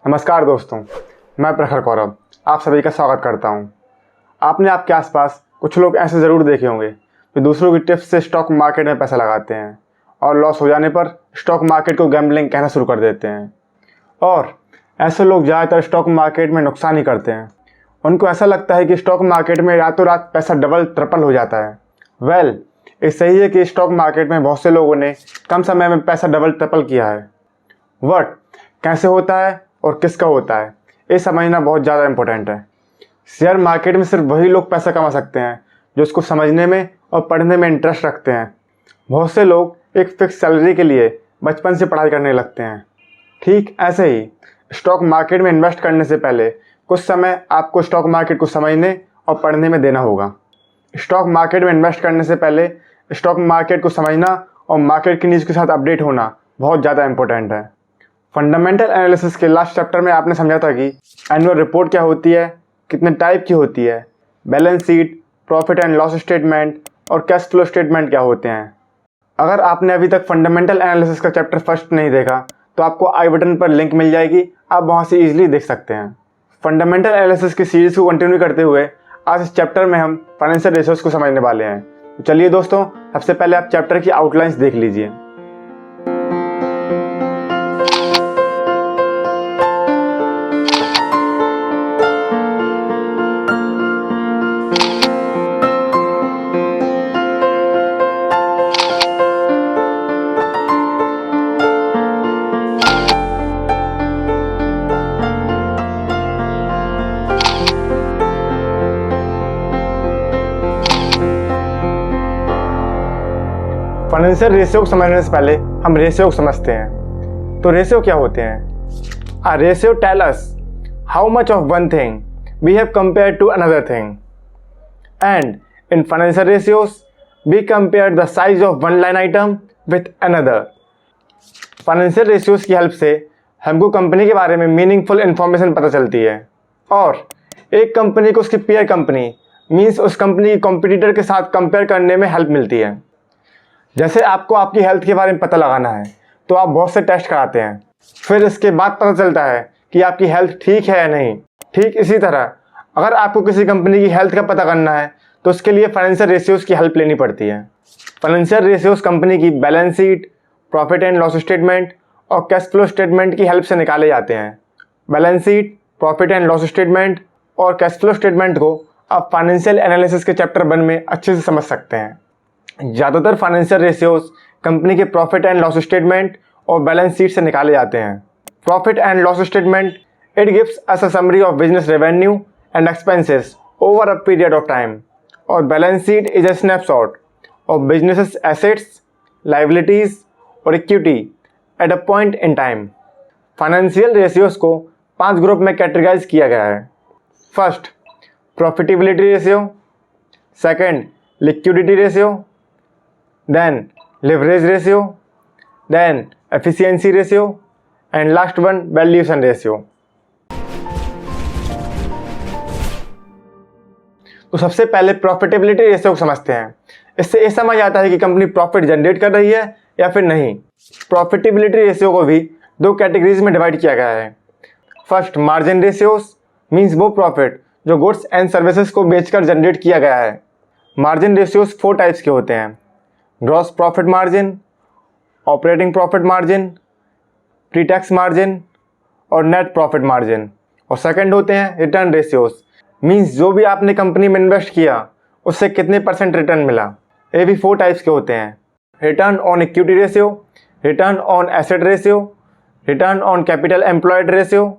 नमस्कार दोस्तों, मैं प्रखर कौरव आप सभी का स्वागत करता हूं। आपने आपके आसपास कुछ लोग ऐसे ज़रूर देखे होंगे जो दूसरों की टिप्स से स्टॉक मार्केट में पैसा लगाते हैं और लॉस हो जाने पर स्टॉक मार्केट को गैम्बलिंग कहना शुरू कर देते हैं। और ऐसे लोग ज़्यादातर स्टॉक मार्केट में नुकसान ही करते हैं। उनको ऐसा लगता है कि स्टॉक मार्केट में रातों रात पैसा डबल ट्रिपल हो जाता है। ये सही है कि स्टॉक मार्केट में बहुत से लोगों ने कम समय में पैसा डबल ट्रिपल किया है। वट कैसे होता है और किसका होता है, ये समझना बहुत ज़्यादा इम्पोर्टेंट है। शेयर मार्केट में सिर्फ वही लोग पैसा कमा सकते हैं जो उसको समझने में और पढ़ने में इंटरेस्ट रखते हैं। बहुत से लोग एक फिक्स सैलरी के लिए बचपन से पढ़ाई करने लगते हैं। ठीक ऐसे ही स्टॉक मार्केट में इन्वेस्ट करने से पहले कुछ समय आपको स्टॉक मार्केट को समझने और पढ़ने में देना होगा। स्टॉक मार्केट में इन्वेस्ट करने से पहले स्टॉक मार्केट को समझना और मार्केट की न्यूज़ के साथ अपडेट होना बहुत ज़्यादा इम्पोर्टेंट है। फंडामेंटल एनालिसिस के लास्ट चैप्टर में आपने समझा था कि एनुअल रिपोर्ट क्या होती है, कितने टाइप की होती है, balance sheet, profit and loss statement और कैश फ्लो स्टेटमेंट क्या होते हैं। अगर आपने अभी तक फंडामेंटल एनालिसिस का चैप्टर फर्स्ट नहीं देखा तो आपको आई बटन पर लिंक मिल जाएगी, आप वहां से इजीली देख सकते हैं। फंडामेंटल एनालिसिस की सीरीज को कंटिन्यू करते हुए आज इस चैप्टर में हम फाइनेंशियल रेशियोज को समझने वाले हैं। तो चलिए दोस्तों, सबसे पहले आप चैप्टर की आउटलाइंस देख लीजिए। फाइनेंशियल रेशियो को समझने से पहले हम रेशियो को समझते हैं। तो रेशियो क्या होते हैं? A ratio tell us how much of one thing we have compared to another thing, and in financial ratios we compare the size of one line item with another. Financial ratios की help से हमको company के बारे में meaningful information पता चलती है और एक कंपनी को उसकी पीयर कंपनी मीन्स उस कंपनी की कॉम्पिटिटर के साथ कंपेयर करने में हेल्प मिलती है। जैसे आपको आपकी हेल्थ के बारे में पता लगाना है तो आप बहुत से टेस्ट कराते हैं, फिर इसके बाद पता चलता है कि आपकी हेल्थ ठीक है या नहीं। ठीक इसी तरह अगर आपको किसी कंपनी की हेल्थ का पता करना है तो उसके लिए फाइनेंशियल रेशियोज की हेल्प लेनी पड़ती है। फाइनेंशियल रेशियोज कंपनी की balance sheet, profit and loss statement और कैश फ्लो स्टेटमेंट की हेल्प से निकाले जाते हैं। Balance sheet, profit and loss statement और कैश फ्लो स्टेटमेंट को आप फाइनेंशियल एनालिसिस के चैप्टर 1 में अच्छे से समझ सकते हैं। ज़्यादातर फाइनेंशियल रेशियोज कंपनी के प्रॉफिट एंड लॉस स्टेटमेंट और बैलेंस शीट से निकाले जाते हैं। Profit and loss statement it gives us a summary of business revenue and expenses over a period of time, और balance sheet is a snapshot of business assets, liabilities और equity at a point in time. Financial ratios को 5 group में categorize किया गया है। First, profitability ratio, second, liquidity ratio, then leverage ratio, then efficiency ratio, and last one valuation ratio। तो सबसे पहले profitability ratio को समझते हैं। इससे ये समझ आता है कि कंपनी प्रॉफिट जनरेट कर रही है या फिर नहीं। प्रॉफिटेबिलिटी रेशियो को भी 2 कैटेगरीज में डिवाइड किया गया है। फर्स्ट, मार्जिन रेशियोज मीन्स वो प्रॉफिट जो गुड्स एंड सर्विसेज को बेचकर जनरेट किया गया है। मार्जिन रेशियोज 4 टाइप्स के होते हैं: gross profit margin, operating profit margin, pre tax margin और नेट प्रॉफिट मार्जिन। और सेकंड होते हैं रिटर्न रेशियोज मींस जो भी आपने कंपनी में इन्वेस्ट किया उससे कितने % रिटर्न मिला। ये भी 4 टाइप्स के होते हैं: return on equity ratio, return on asset ratio, return on capital employed ratio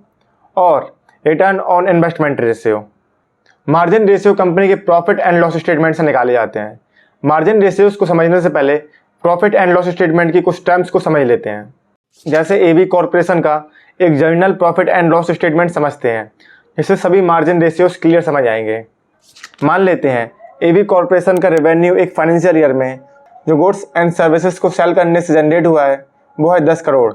और return on investment ratio. Margin ratio company के प्रॉफिट एंड लॉस स्टेटमेंट से निकाले जाते हैं। मार्जिन रेशियोज को समझने से पहले प्रॉफिट एंड लॉस स्टेटमेंट की कुछ टर्म्स को समझ लेते हैं। जैसे एबी कॉरपोरेशन का एक journal profit and loss statement समझते हैं, जिससे सभी मार्जिन रेशियोज क्लियर समझ आएंगे। मान लेते हैं एबी कॉरपोरेशन का रेवेन्यू एक फाइनेंशियल ईयर में जो गुड्स एंड सर्विसेज को सेल करने से जनरेट हुआ है वो है 10 करोड़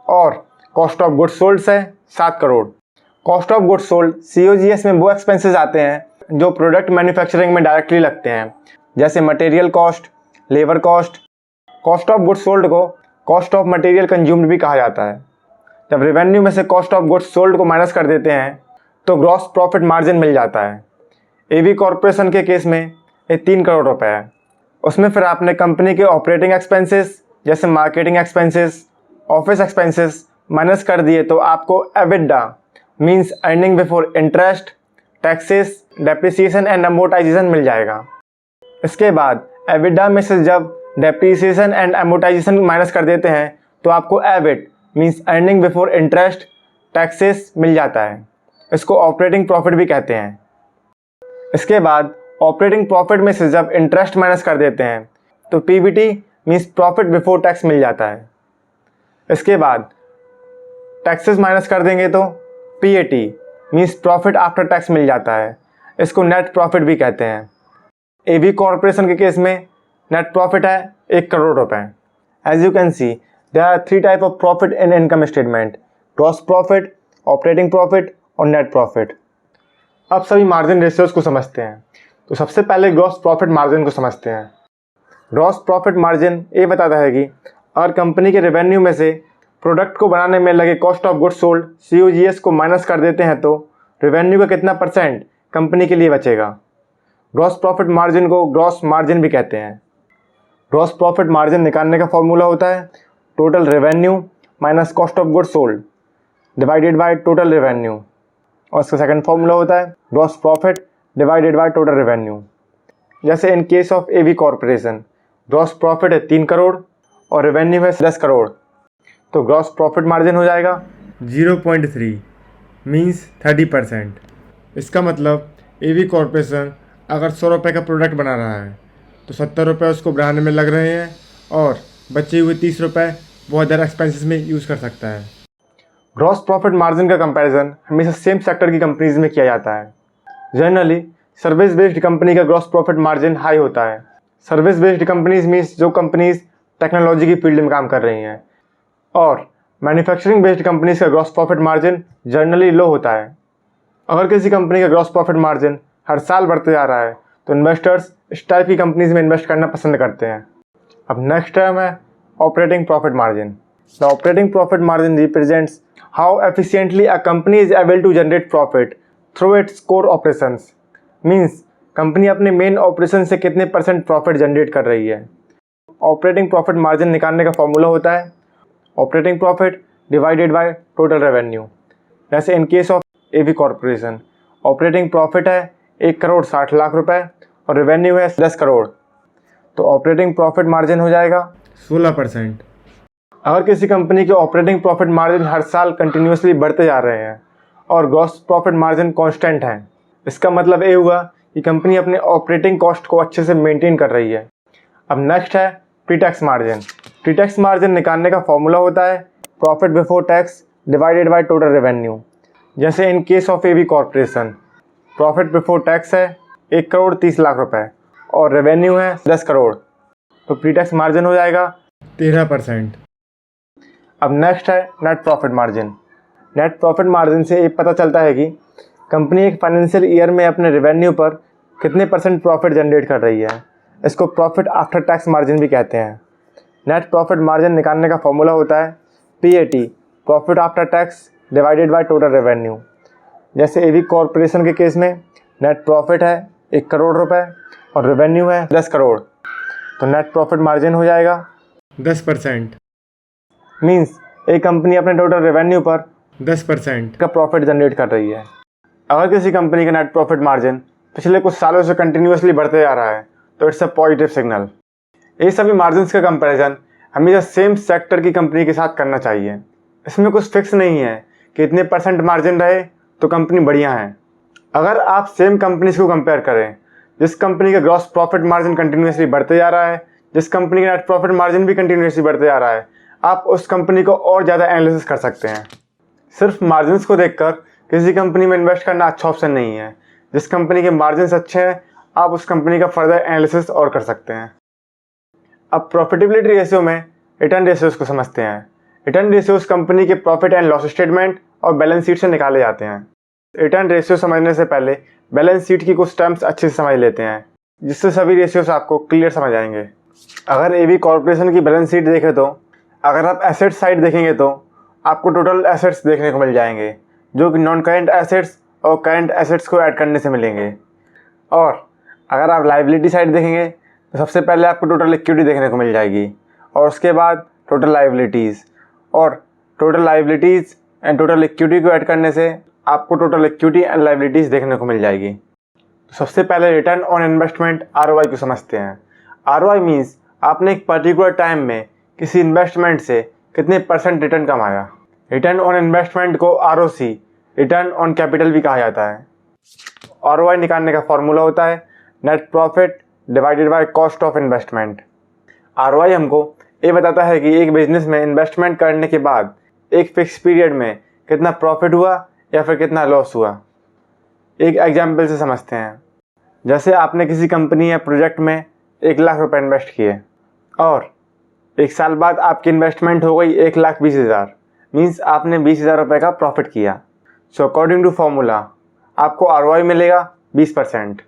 और कॉस्ट ऑफ गुड्स सोल्ड है 7 crore. Cost of goods sold COGS में वो एक्सपेंसेस आते हैं जो प्रोडक्ट मैन्युफैक्चरिंग में डायरेक्टली लगते हैं, जैसे material cost, labour cost. Cost of goods sold को कॉस्ट ऑफ मटेरियल कंज्यूम्ड भी कहा जाता है। जब रेवेन्यू में से कॉस्ट ऑफ गुड्स सोल्ड को माइनस कर देते हैं तो ग्रॉस प्रॉफिट मार्जिन मिल जाता है। एवी कॉरपोरेशन के केस में ये 3 करोड़ रुपए है। उसमें फिर आपने कंपनी के ऑपरेटिंग एक्सपेंसेस जैसे marketing expenses, office expenses minus कर दिए तो आपको EBITDA means earning before interest, taxes, depreciation and amortization मिल जाएगा। इसके बाद एबिटडा में से जब डेप्रिसिएशन एंड अमोर्टाइजेशन माइनस कर देते हैं तो आपको EBIT means earning before interest, taxes मिल जाता है। इसको ऑपरेटिंग प्रॉफिट भी कहते हैं। इसके बाद ऑपरेटिंग प्रॉफिट में से जब इंटरेस्ट माइनस कर देते हैं तो PBT means profit before tax मिल जाता है। इसके बाद टैक्सेस माइनस कर देंगे तो PAT means profit after tax मिल जाता है। इसको नेट प्रॉफिट भी कहते हैं। एवी कॉरपोरेशन के केस में नेट प्रॉफिट है 1 करोड़ रुपए। As you can see there are 3 type of profit in income statement: gross profit, operating profit और नेट प्रॉफिट। अब सभी मार्जिन रेशियोज को समझते हैं। तो सबसे पहले ग्रॉस प्रॉफिट मार्जिन को समझते हैं। ग्रॉस प्रॉफिट मार्जिन ये बताता है कि अगर कंपनी के रेवेन्यू में से प्रोडक्ट को बनाने में लगे cost of goods sold COGS को माइनस कर देते हैं तो रेवेन्यू का कितना % कंपनी के लिए बचेगा। ग्रॉस प्रॉफिट मार्जिन को ग्रॉस मार्जिन भी कहते हैं। ग्रॉस प्रॉफिट मार्जिन निकालने का फॉर्मूला होता है total revenue minus cost of goods sold divided by total revenue, और इसका सेकंड फॉर्मूला होता है gross profit divided by total revenue. जैसे in case of AV corporation gross profit है 3 करोड़ और रेवेन्यू है 10 करोड़, तो ग्रॉस प्रॉफिट मार्जिन हो जाएगा 0.3 मीन्स 30%। इसका मतलब एवी कॉरपोरेशन अगर 100 रुपये का प्रोडक्ट बना रहा है तो 70 रुपये उसको बनाने में लग रहे हैं और बचे हुए 30 रुपये वो अदर एक्सपेंसेस में यूज़ कर सकता है। ग्रॉस प्रॉफिट मार्जिन का कंपैरिजन हमेशा सेम सेक्टर की कंपनीज में किया जाता है। जनरली सर्विस बेस्ड कंपनी का ग्रॉस प्रॉफिट मार्जिन हाई होता है। सर्विस बेस्ड कंपनीज मीन्स जो कंपनीज टेक्नोलॉजी की फील्ड में काम कर रही हैं, और मैन्युफैक्चरिंग बेस्ड कंपनीज का ग्रॉस प्रॉफिट मार्जिन जनरली लो होता है। अगर किसी कंपनी का ग्रॉस प्रॉफिट मार्जिन हर साल बढ़ते जा रहा है तो इन्वेस्टर्स इस टाइप की कंपनीज में इन्वेस्ट करना पसंद करते हैं। अब नेक्स्ट टर्म है operating profit margin. The operating profit margin represents how efficiently a company is able to generate profit through its core operations. Means company अपने मेन ऑपरेशन से कितने % प्रॉफिट जनरेट कर रही है। ऑपरेटिंग प्रॉफिट मार्जिन निकालने का formula होता है operating profit divided by total revenue. जैसे in case of AV corporation operating profit है 1 करोड़ 60 लाख रुपए और रेवेन्यू है 10 करोड़, तो ऑपरेटिंग प्रॉफिट मार्जिन हो जाएगा 16%। अगर किसी कंपनी के ऑपरेटिंग प्रॉफिट मार्जिन हर साल कंटिन्यूसली बढ़ते जा रहे हैं और ग्रॉस प्रॉफिट मार्जिन कांस्टेंट है, इसका मतलब ये हुआ कि कंपनी अपने ऑपरेटिंग कॉस्ट को अच्छे से मेंटेन कर रही है। अब नेक्स्ट है pre tax margin. Pre tax margin निकालने का फॉर्मूला होता है profit before tax divided by total revenue. जैसे in case of AV corporation profit before tax है 1 करोड़ 30 लाख रुपए और रेवेन्यू है 10 करोड़, तो प्री टैक्स मार्जिन हो जाएगा 13%। अब नेक्स्ट है net profit margin. Net profit margin से ये पता चलता है कि कंपनी एक फाइनेंशियल ईयर में अपने रेवेन्यू पर कितने % प्रॉफिट जनरेट कर रही है। इसको प्रॉफिट आफ्टर टैक्स मार्जिन भी कहते हैं। नेट प्रॉफिट मार्जिन निकालने का फॉर्मूला होता है PAT profit after tax divided by total revenue. जैसे एवी कॉरपोरेशन के केस में नेट प्रॉफिट है 1 करोड़ रुपए और रेवेन्यू है 10 करोड़, तो नेट प्रॉफिट मार्जिन हो जाएगा 10%। मीन्स एक कंपनी अपने टोटल रेवेन्यू पर 10% का प्रॉफिट जनरेट कर रही है। अगर किसी कंपनी का नेट प्रॉफिट मार्जिन पिछले कुछ सालों से कंटिन्यूसली बढ़ते जा रहा है तो इट्स अ पॉजिटिव सिग्नल। ये सभी मार्जिन्स का कंपैरिजन हमेशा सेम सेक्टर की कंपनी के साथ करना चाहिए। इसमें कुछ फिक्स नहीं है कि इतने % मार्जिन रहे तो कंपनी बढ़िया है। अगर आप सेम कंपनीज को कंपेयर करें, जिस कंपनी का ग्रॉस प्रॉफिट मार्जिन कंटिन्यूसली बढ़ते जा रहा है, जिस कंपनी का नेट प्रॉफिट मार्जिन भी कंटिन्यूसली बढ़ते जा रहा है, आप उस कंपनी को और ज़्यादा एनालिसिस कर सकते हैं। सिर्फ मार्जिन्स को देखकर किसी कंपनी में इन्वेस्ट करना अच्छा ऑप्शन नहीं है। जिस कंपनी के मार्जिन्स अच्छे हैं आप उस कंपनी का फर्दर एनालिसिस और कर सकते हैं। अब प्रॉफिटेबिलिटी रेशियो में रिटर्न रेशियोज को समझते हैं। रिटर्न रेशियोज कंपनी के प्रॉफिट एंड लॉस स्टेटमेंट और बैलेंस शीट से निकाले जाते हैं। रिटर्न रेशियो समझने से पहले बैलेंस शीट की कुछ टर्म्स अच्छे से समझ लेते हैं, जिससे सभी रेशियोज आपको क्लियर समझ आएंगे। अगर एवी कॉरपोरेशन की बैलेंस शीट देखें तो अगर आप एसेट साइड देखेंगे तो आपको टोटल एसेट्स देखने को मिल जाएंगे, जो कि नॉन करेंट एसेट्स और करेंट एसेट्स को ऐड करने से मिलेंगे। और अगर आप लाइबिलिटी साइड देखेंगे तो सबसे पहले आपको टोटल इक्विटी देखने को मिल जाएगी, और उसके बाद टोटल लाइबिलिटीज़, और total liabilities and total equity को ऐड करने से आपको टोटल इक्विटी एंड लाइबिलिटीज़ देखने को मिल जाएगी। तो सबसे पहले रिटर्न ऑन इन्वेस्टमेंट ROI को समझते हैं। ROI मीन्स आपने एक पर्टिकुलर टाइम में किसी इन्वेस्टमेंट से कितने % रिटर्न कमाया। रिटर्न ऑन इन्वेस्टमेंट को ROC, रिटर्न ऑन कैपिटल भी कहा जाता है। ROI निकालने का फॉर्मूला होता है net profit divided by cost of investment. ROI हमको ये बताता है कि एक बिजनेस में इन्वेस्टमेंट करने के बाद एक फिक्स पीरियड में कितना प्रॉफिट हुआ या फिर कितना लॉस हुआ। एक एग्जाम्पल से समझते हैं। जैसे आपने किसी कंपनी या प्रोजेक्ट में 1 लाख रुपए इन्वेस्ट किए और 1 साल बाद आपकी इन्वेस्टमेंट हो गई 1,20,000, मीन्स आपने 20,000 रुपये का प्रॉफिट किया। सो अकॉर्डिंग टू फॉर्मूला आपको ROI मिलेगा 20%।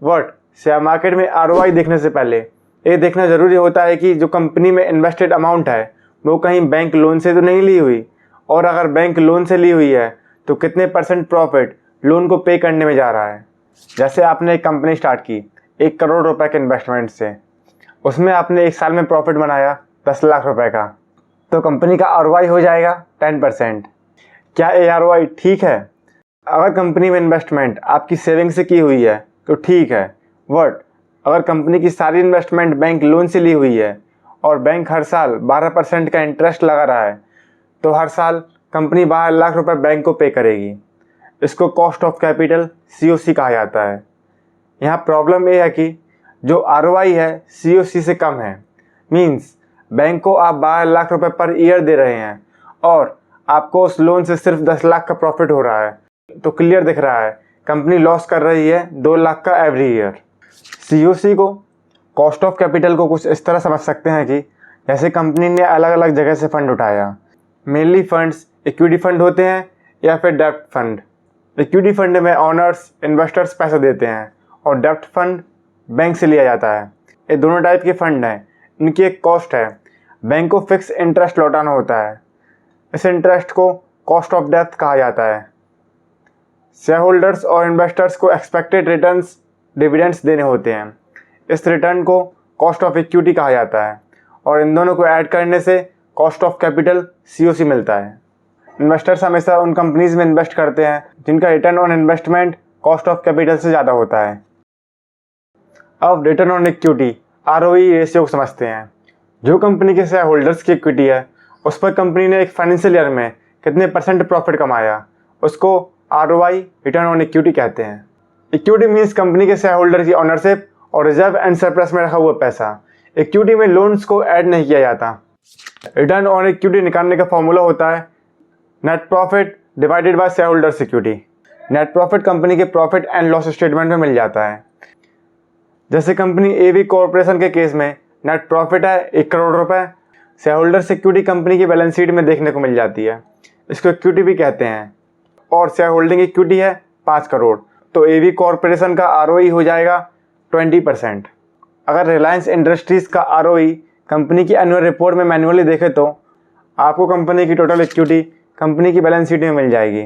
बट शेयर मार्केट में ROI देखने से पहले ये देखना ज़रूरी होता है कि जो कंपनी में इन्वेस्टेड अमाउंट है वो कहीं बैंक लोन से तो नहीं ली हुई, और अगर बैंक लोन से ली हुई है तो कितने % प्रॉफिट लोन को पे करने में जा रहा है। जैसे आपने एक कंपनी स्टार्ट की 1 करोड़ रुपए के इन्वेस्टमेंट से, उसमें आपने 1 साल में प्रॉफिट बनाया 10 लाख रुपए का, तो कंपनी का ROI हो जाएगा 10%। क्या ये ROI ठीक है? अगर कंपनी में इन्वेस्टमेंट आपकी सेविंग से की हुई है तो ठीक है, बट अगर कंपनी की सारी इन्वेस्टमेंट बैंक लोन से ली हुई है और बैंक हर साल 12% का इंटरेस्ट लगा रहा है, तो हर साल कंपनी 12 लाख रुपए बैंक को पे करेगी। इसको कॉस्ट ऑफ कैपिटल COC कहा जाता है। यहाँ प्रॉब्लम ये है कि जो ROI है COC से कम है, मीन्स बैंक को आप 12 लाख रुपए पर ईयर दे रहे हैं और आपको उस लोन से सिर्फ 10 लाख का प्रॉफिट हो रहा है, तो क्लियर दिख रहा है कंपनी लॉस कर रही है 2 लाख का एवरी ईयर। COC को, कॉस्ट ऑफ कैपिटल को कुछ इस तरह समझ सकते हैं कि जैसे कंपनी ने अलग अलग जगह से फंड उठाया। मेनली फंड्स इक्विटी फंड होते हैं या फिर डेब्ट फंड। इक्विटी फंड में ऑनर्स इन्वेस्टर्स पैसा देते हैं और डेब्ट फंड बैंक से लिया जाता है। ये दोनों टाइप के फंड हैं, इनकी एक कॉस्ट है। बैंक को फिक्स इंटरेस्ट लौटाना होता है, इस इंटरेस्ट को कॉस्ट ऑफ डेब्ट कहा जाता है। शेयर होल्डर्स और इन्वेस्टर्स को एक्सपेक्टेड रिटर्न्स डिविडेंड्स देने होते हैं, इस रिटर्न को कॉस्ट ऑफ इक्विटी कहा जाता है, और इन दोनों को ऐड करने से कॉस्ट ऑफ कैपिटल COC मिलता है। इन्वेस्टर्स हमेशा उन कंपनीज में इन्वेस्ट करते हैं जिनका return on investment cost of capital से ज़्यादा होता है। अब return on equity ROE ratio को समझते हैं। जो कंपनी के शेयर होल्डर्स की इक्विटी है उस पर कंपनी ने एक फाइनेंशियल ईयर में कितने % प्रॉफिट कमाया, उसको ROI रिटर्न ऑन इक्विटी कहते हैं। इक्विटी मीन्स कंपनी के शेयर होल्डर की ऑनरशिप और रिजर्व एंड सरप्लस में रखा हुआ पैसा। इक्विटी में लोन्स को ऐड नहीं किया जाता। रिटर्न ऑन इक्विटी निकालने का फॉर्मूला होता है net profit divided bye share holders equity. Net profit company के प्रॉफिट एंड लॉस स्टेटमेंट में मिल जाता है। जैसे कंपनी AV कॉर्पोरेशन के केस में नेट प्रॉफिट है 1 करोड़ रुपए, शेयर होल्डर्स इक्विटी कंपनी की बैलेंस शीट में देखने को मिल जाती है, इसको इक्विटी भी कहते हैं, और शेयर होल्डिंग इक्विटी है 5 करोड़, तो AV कॉर्पोरेशन का ROE हो जाएगा 20%। अगर रिलायंस इंडस्ट्रीज़ का ROE कंपनी की एनुअल रिपोर्ट में मैन्युअली देखें तो आपको कंपनी की टोटल इक्विटी कंपनी की बैलेंस शीट में मिल जाएगी।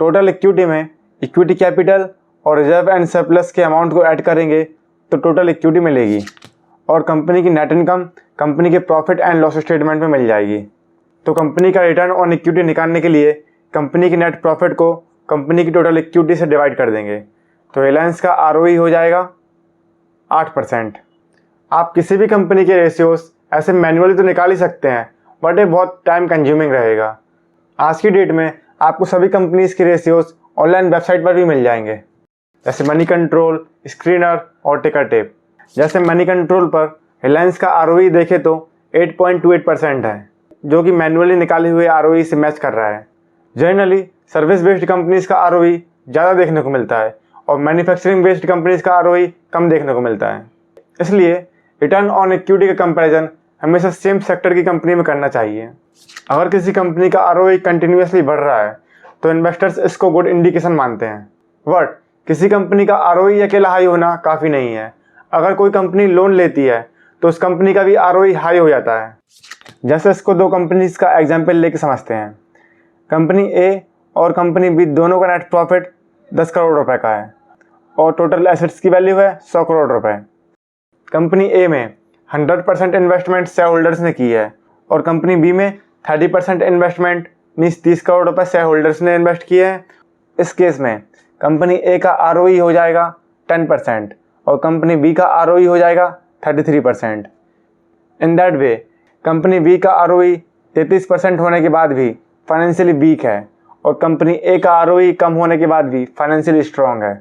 टोटल इक्विटी में इक्विटी कैपिटल और रिजर्व एंड सरप्लस के अमाउंट को ऐड करेंगे तो टोटल इक्विटी मिलेगी, और कंपनी की नेट इनकम कंपनी के प्रॉफिट एंड लॉस स्टेटमेंट में मिल जाएगी। तो कंपनी का रिटर्न ऑन इक्विटी निकालने के लिए कंपनी की नेट प्रॉफिट को कंपनी की टोटल इक्विटी से डिवाइड कर देंगे, तो रिलायंस का ROE हो जाएगा 8%। आप किसी भी कंपनी के रेशियोज ऐसे मैन्युअली तो निकाल ही सकते हैं, बट ये बहुत टाइम कंज्यूमिंग रहेगा। आज की डेट में आपको सभी कंपनीज के रेशियोज ऑनलाइन वेबसाइट पर भी मिल जाएंगे, जैसे मनी कंट्रोल, स्क्रीनर और टिकर टेप। जैसे मनी कंट्रोल पर रिलायंस का ROE देखें तो 8.28% है, जो कि मैन्युअली निकाले हुए ROE से मैच कर रहा है। जनरली सर्विस बेस्ड कंपनीज का ROE ज़्यादा देखने को मिलता है और मैन्युफैक्चरिंग बेस्ड कंपनीज का ROE कम देखने को मिलता है। इसलिए रिटर्न ऑन इक्विटी का कंपैरिजन हमेशा सेम सेक्टर की कंपनी में करना चाहिए। अगर किसी कंपनी का ROE कंटिन्यूसली बढ़ रहा है तो इन्वेस्टर्स इसको गुड इंडिकेशन मानते हैं, बट किसी कंपनी का ROE अकेला हाई होना काफ़ी नहीं है। अगर कोई कंपनी लोन लेती है तो उस कंपनी का भी ROE हाई हो जाता है। जैसे इसको 2 कंपनीज का एग्जाम्पल लेके समझते हैं। कंपनी ए और कंपनी बी दोनों का नेट प्रॉफिट 10 करोड़ रुपए का है और टोटल एसेट्स की वैल्यू है 100 करोड़ रुपए। कंपनी ए में 100% इन्वेस्टमेंट शेयर होल्डर्स ने की है और कंपनी बी में 30% इन्वेस्टमेंट मीन्स 30 करोड़ रुपए शेयर होल्डर्स ने इन्वेस्ट किए हैं। इस केस में कंपनी ए का ROE हो जाएगा 10% और कंपनी बी का ROE हो जाएगा 33%। In that way company B का ROE 33% होने के बाद भी फाइनेंशियली वीक है और कंपनी ए का ROE कम होने के बाद भी फाइनेंशियली स्ट्रॉन्ग है।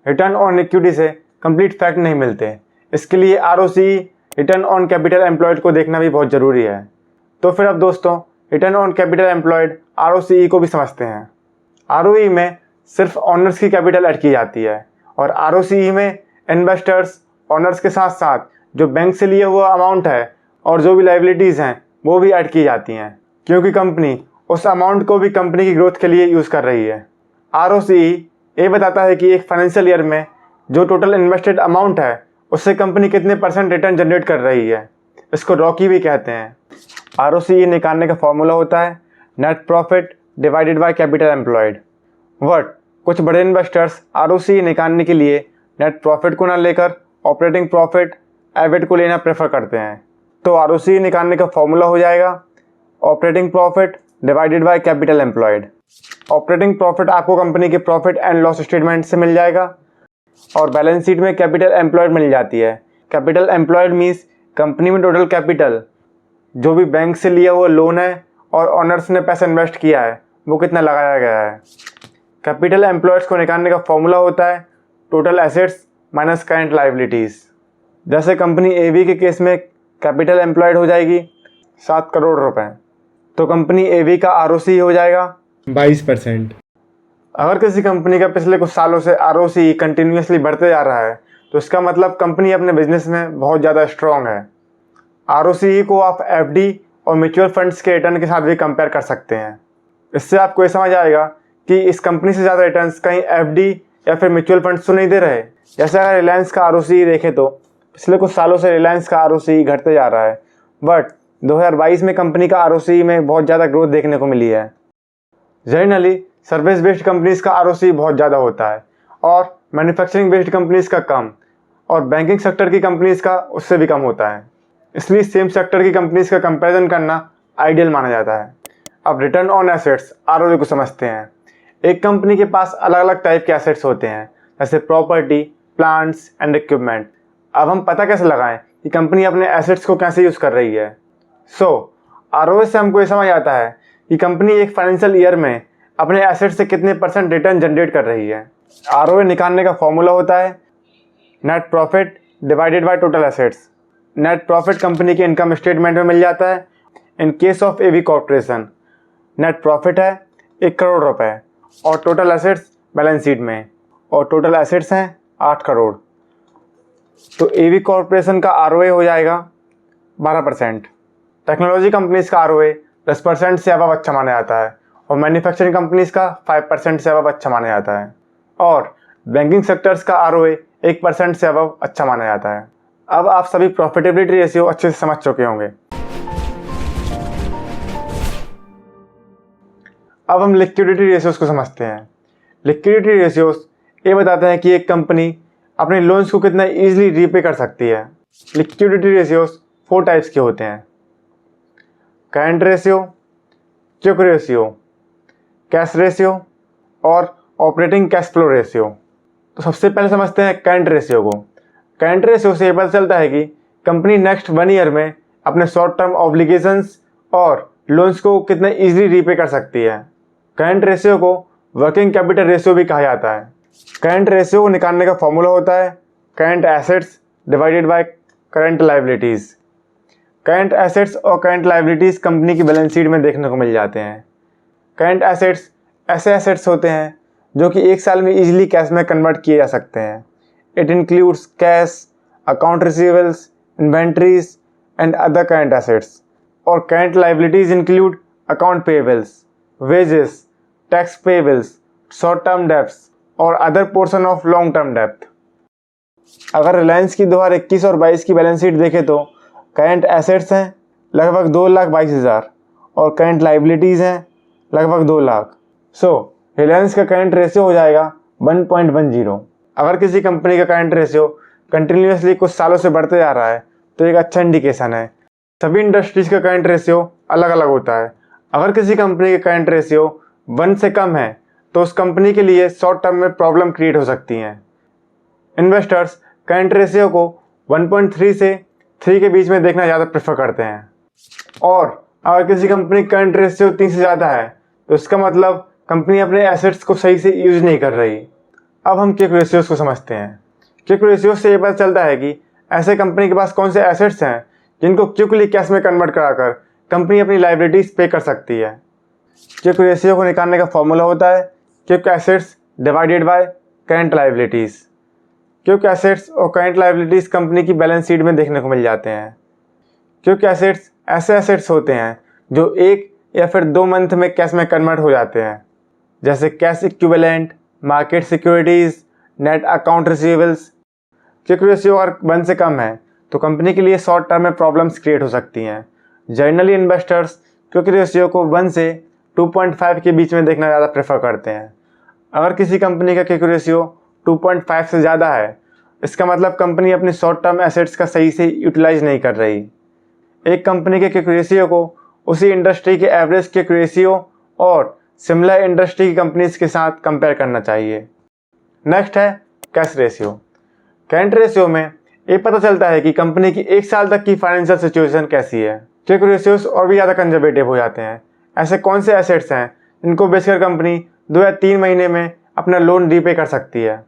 रिटर्न ऑन इक्विटी से कंप्लीट फैक्ट नहीं मिलते, इसके लिए ROCE return on capital employed को देखना भी बहुत ज़रूरी है। तो फिर अब दोस्तों return on capital employed ROCE को भी समझते हैं। ROE में सिर्फ ऑनर्स की कैपिटल ऐड की जाती है और ROCE में इन्वेस्टर्स ऑनर्स के साथ साथ जो बैंक से लिए हुआ अमाउंट है और जो भी लाइबिलिटीज़ हैं वो भी ऐड की जाती हैं, क्योंकि कंपनी उस अमाउंट को भी कंपनी की ग्रोथ के लिए यूज़ कर रही है। ROCE ये बताता है कि एक फाइनेंशियल ईयर में जो टोटल इन्वेस्टेड अमाउंट है उससे कंपनी कितने % रिटर्न जनरेट कर रही है। इसको ROCE भी कहते हैं। ROCE निकालने का फॉर्मूला होता है net profit divided by capital employed. But कुछ बड़े इन्वेस्टर्स ROCE निकालने के लिए नेट प्रॉफिट को ना लेकर ऑपरेटिंग प्रॉफिट EBIT को लेना प्रेफर करते हैं। तो ROCE निकालने का फॉर्मूला हो जाएगा operating profit divided by capital employed. Operating profit आपको कंपनी के प्रॉफिट एंड लॉस स्टेटमेंट से मिल जाएगा और बैलेंस शीट में कैपिटल एम्प्लॉयड मिल जाती है। कैपिटल एम्प्लॉयड मीन्स कंपनी में टोटल कैपिटल जो भी बैंक से लिया हुआ लोन है और ऑनर्स ने पैसा इन्वेस्ट किया है वो कितना लगाया गया है। कैपिटल एम्प्लॉयड्स को निकालने का फॉर्मूला होता है total assets minus current liabilities. जैसे कंपनी AB के केस में कैपिटल एम्प्लॉयड हो जाएगी 7 करोड़ रुपए, तो कंपनी AB का ROCE हो जाएगा 22%। अगर किसी कंपनी का पिछले कुछ सालों से ROCE कंटिन्यूसली बढ़ते जा रहा है तो इसका मतलब कंपनी अपने बिजनेस में बहुत ज़्यादा स्ट्रॉन्ग है। ROCE को आप FD और म्यूचुअल फंड्स के रिटर्न के साथ भी कंपेयर कर सकते हैं। इससे आपको ये समझ आएगा कि इस कंपनी से ज़्यादा रिटर्न्स कहीं FD या फिर म्यूचुअल फंड्स तो नहीं दे रहे। जैसे अगर रिलायंस का ROCE देखें तो पिछले कुछ सालों से रिलायंस का ROCE घटते जा रहा है, बट 2022 में कंपनी का ROCE में बहुत ज़्यादा ग्रोथ देखने को मिली है। जनरली सर्विस बेस्ड कंपनीज़ का ROCE बहुत ज़्यादा होता है और मैन्युफैक्चरिंग बेस्ड कंपनीज़ का कम और बैंकिंग सेक्टर की कंपनीज़ का उससे भी कम होता है। इसलिए सेम सेक्टर की कंपनीज़ का कंपैरिजन करना आइडियल माना जाता है। अब रिटर्न ऑन एसेट्स ROE को समझते हैं। एक कंपनी के पास अलग अलग टाइप के एसेट्स होते हैं, जैसे प्रॉपर्टी, प्लांट्स एंड इक्विपमेंट। अब हम पता कैसे लगाएं कि कंपनी अपने एसेट्स को कैसे यूज़ कर रही है। ROE से हमको ये समझ आता है कि कंपनी एक फाइनेंशियल ईयर में अपने एसेट से कितने % रिटर्न जनरेट कर रही है। ROE निकालने का फॉर्मूला होता है net profit divided by total assets. Net profit company के इनकम स्टेटमेंट में मिल जाता है। इन case of AB corporation net profit है 1 करोड़ रुपए और टोटल एसेट्स बैलेंस शीट में, और टोटल एसेट्स हैं 8 करोड़। तो AB कॉर्पोरेशन का ROE हो जाएगा 12%। टेक्नोलॉजी कंपनीज़ का ROE 10% से अबव अच्छा माना जाता है और मैन्युफैक्चरिंग कंपनीज़ का 5% से अबव अच्छा माना जाता है और बैंकिंग सेक्टर्स का ROE 1% से अबव अच्छा माना जाता है। अब आप सभी प्रॉफिटेबिलिटी रेशियो अच्छे से समझ चुके होंगे। अब हम लिक्विडिटी रेशियोज़ को समझते हैं। लिक्विडिटी रेशियोज़ ये बताते हैं कि एक कंपनी अपने लोन्स को कितना ईजिली रीपे कर सकती है। लिक्विडिटी रेशियोज़ 4 टाइप्स के होते हैं: current ratio, quick ratio, cash ratio और ऑपरेटिंग कैश फ्लो रेशियो। तो सबसे पहले समझते हैं करंट रेशियो को। करंट रेशियो से ये पता चलता है कि कंपनी नेक्स्ट 1 ईयर में अपने शॉर्ट टर्म ऑब्लिगेशंस और लोन्स को कितने ईजिली रीपे कर सकती है। करंट रेशियो को वर्किंग कैपिटल रेशियो भी कहा जाता है। करंट रेशियो को निकालने का फॉर्मूला होता है current assets divided by current liabilities. Current assets और करंट लाइबिलिटीज़ कंपनी की बैलेंस शीट में देखने को मिल जाते हैं। करंट एसेट्स ऐसे एसेट्स होते हैं जो कि 1 साल में ईजिली कैश में कन्वर्ट किए जा सकते हैं। It includes cash, account receivables, inventories and other current assets. और current liabilities include account payables, wages, tax payables, short term debts और other portion of long term डेब्ट। अगर रिलायंस की 2021 और 22 की बैलेंस शीट देखें तो करंट एसेट्स हैं लगभग 2,22,000 और करंट लाइबिलिटीज़ हैं लगभग 2 लाख। सो रिलायंस का करंट रेशियो हो जाएगा 1.10। अगर किसी कंपनी का करंट रेशियो कंटिन्यूसली कुछ सालों से बढ़ते जा रहा है तो एक अच्छा इंडिकेशन है। सभी इंडस्ट्रीज का करंट रेशियो अलग अलग होता है। अगर किसी कंपनी का करंट रेशियो 1 से कम है तो उस कंपनी के लिए शॉर्ट टर्म में प्रॉब्लम क्रिएट हो सकती हैं। इन्वेस्टर्स करंट रेशियो को 1.3 से 3 के बीच में देखना ज़्यादा प्रेफर करते हैं। और अगर किसी कंपनी का करंट रेशियो 3 से ज़्यादा है तो इसका मतलब कंपनी अपने एसेट्स को सही से यूज नहीं कर रही। अब हम क्विक रेशियोज़ को समझते हैं। क्विक रेशियोज से ये पता चलता है कि ऐसे कंपनी के पास कौन से एसेट्स हैं जिनको क्विकली कैश में कन्वर्ट कराकर कंपनी अपनी लायबिलिटीज पे कर सकती है। क्विक रेशियो को निकालने का फॉर्मूला होता है quick assets divided by current liabilities. Quick assets और करंट लायबिलिटीज कंपनी की बैलेंस शीट में देखने को मिल जाते हैं। क्विक एसेट्स ऐसे एसेट्स होते हैं जो 1 या फिर 2 मंथ में कैश में कन्वर्ट हो जाते हैं, जैसे cash equivalent, market securities, net account receivables. Quick ratio अगर 1 से कम है तो कंपनी के लिए शॉर्ट टर्म में प्रॉब्लम्स क्रिएट हो सकती हैं। जनरली इन्वेस्टर्स क्विक रेशियो को 1 से 2.5 के बीच में देखना ज़्यादा प्रेफर करते हैं। अगर किसी कंपनी का क्विक रेशियो 2.5 से ज़्यादा है, इसका मतलब कंपनी अपनी शॉर्ट टर्म एसेट्स का सही से यूटिलाइज नहीं कर रही। एक कंपनी के क्विक रेशियो को उसी इंडस्ट्री के एवरेज क्विक रेशियो और सिमिलर इंडस्ट्री की कंपनीज के साथ कंपेयर करना चाहिए। नेक्स्ट है कैश रेशियो। करंट रेशियो में ये पता चलता है कि कंपनी की 1 साल तक की फाइनेंशियल सिचुएशन कैसी है। क्विक रेशियोज और भी ज़्यादा कंजर्वेटिव हो जाते हैं। ऐसे कौन से एसेट्स हैं जिनको बेचकर कंपनी 2 या 3 महीने में अपना लोन रीपे कर सकती है।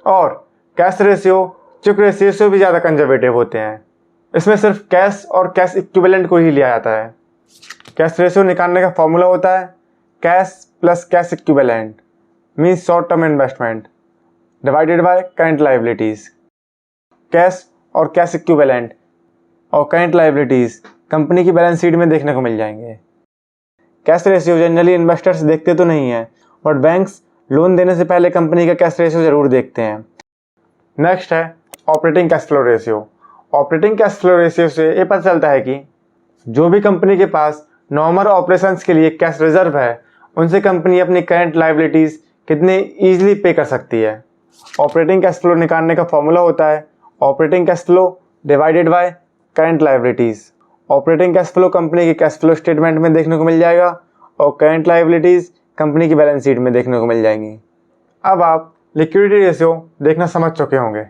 और कैश रेशियो क्विक रेशियो से भी ज़्यादा कंजर्वेटिव होते हैं। इसमें सिर्फ कैश और कैश इक्विवेलेंट को ही लिया जाता है। कैश रेशियो निकालने का फॉर्मूला होता है cash plus cash equivalent means short term investment divided by current liabilities. Cash और कैश इक्विवेलेंट और करंट लायबिलिटीज़ कंपनी की बैलेंस शीट में देखने को मिल जाएंगे। कैश रेशियो जनरली इन्वेस्टर्स देखते तो नहीं हैं, बट बैंक्स लोन देने से पहले कंपनी का कैश रेशियो ज़रूर देखते हैं। नेक्स्ट है operating cash flow ratio. Operating cash flow ratio से ये पता चलता है कि जो भी कंपनी के पास नॉर्मल ऑपरेशंस के लिए कैश रिजर्व है, उनसे कंपनी अपनी करंट लायबिलिटीज़ कितने ईजिली पे कर सकती है। ऑपरेटिंग कैश फ्लो निकालने का फॉर्मूला होता है operating cash flow divided by current liabilities. Operating cash flow company के कैश फ्लो स्टेटमेंट में देखने को मिल जाएगा और करंट लायबिलिटीज़ कंपनी की बैलेंस शीट में देखने को मिल जाएंगी। अब आप लिक्विडिटी रेशियो देखना समझ चुके होंगे।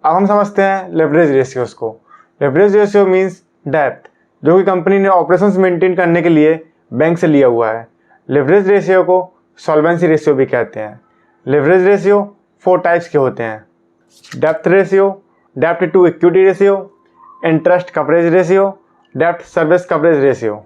अब हम समझते हैं लेवरेज रेशियोज को। लेवरेज रेशियो मीन्स डेप्थ, जो कि कंपनी ने ऑपरेशंस मेंटेन करने के लिए बैंक से लिया हुआ है। लेवरेज रेशियो को सॉल्वेंसी रेशियो भी कहते हैं। लेवरेज रेशियो 4 टाइप्स के होते हैं: depth ratio, depth to equity ratio, interest coverage ratio, depth service coverage ratio.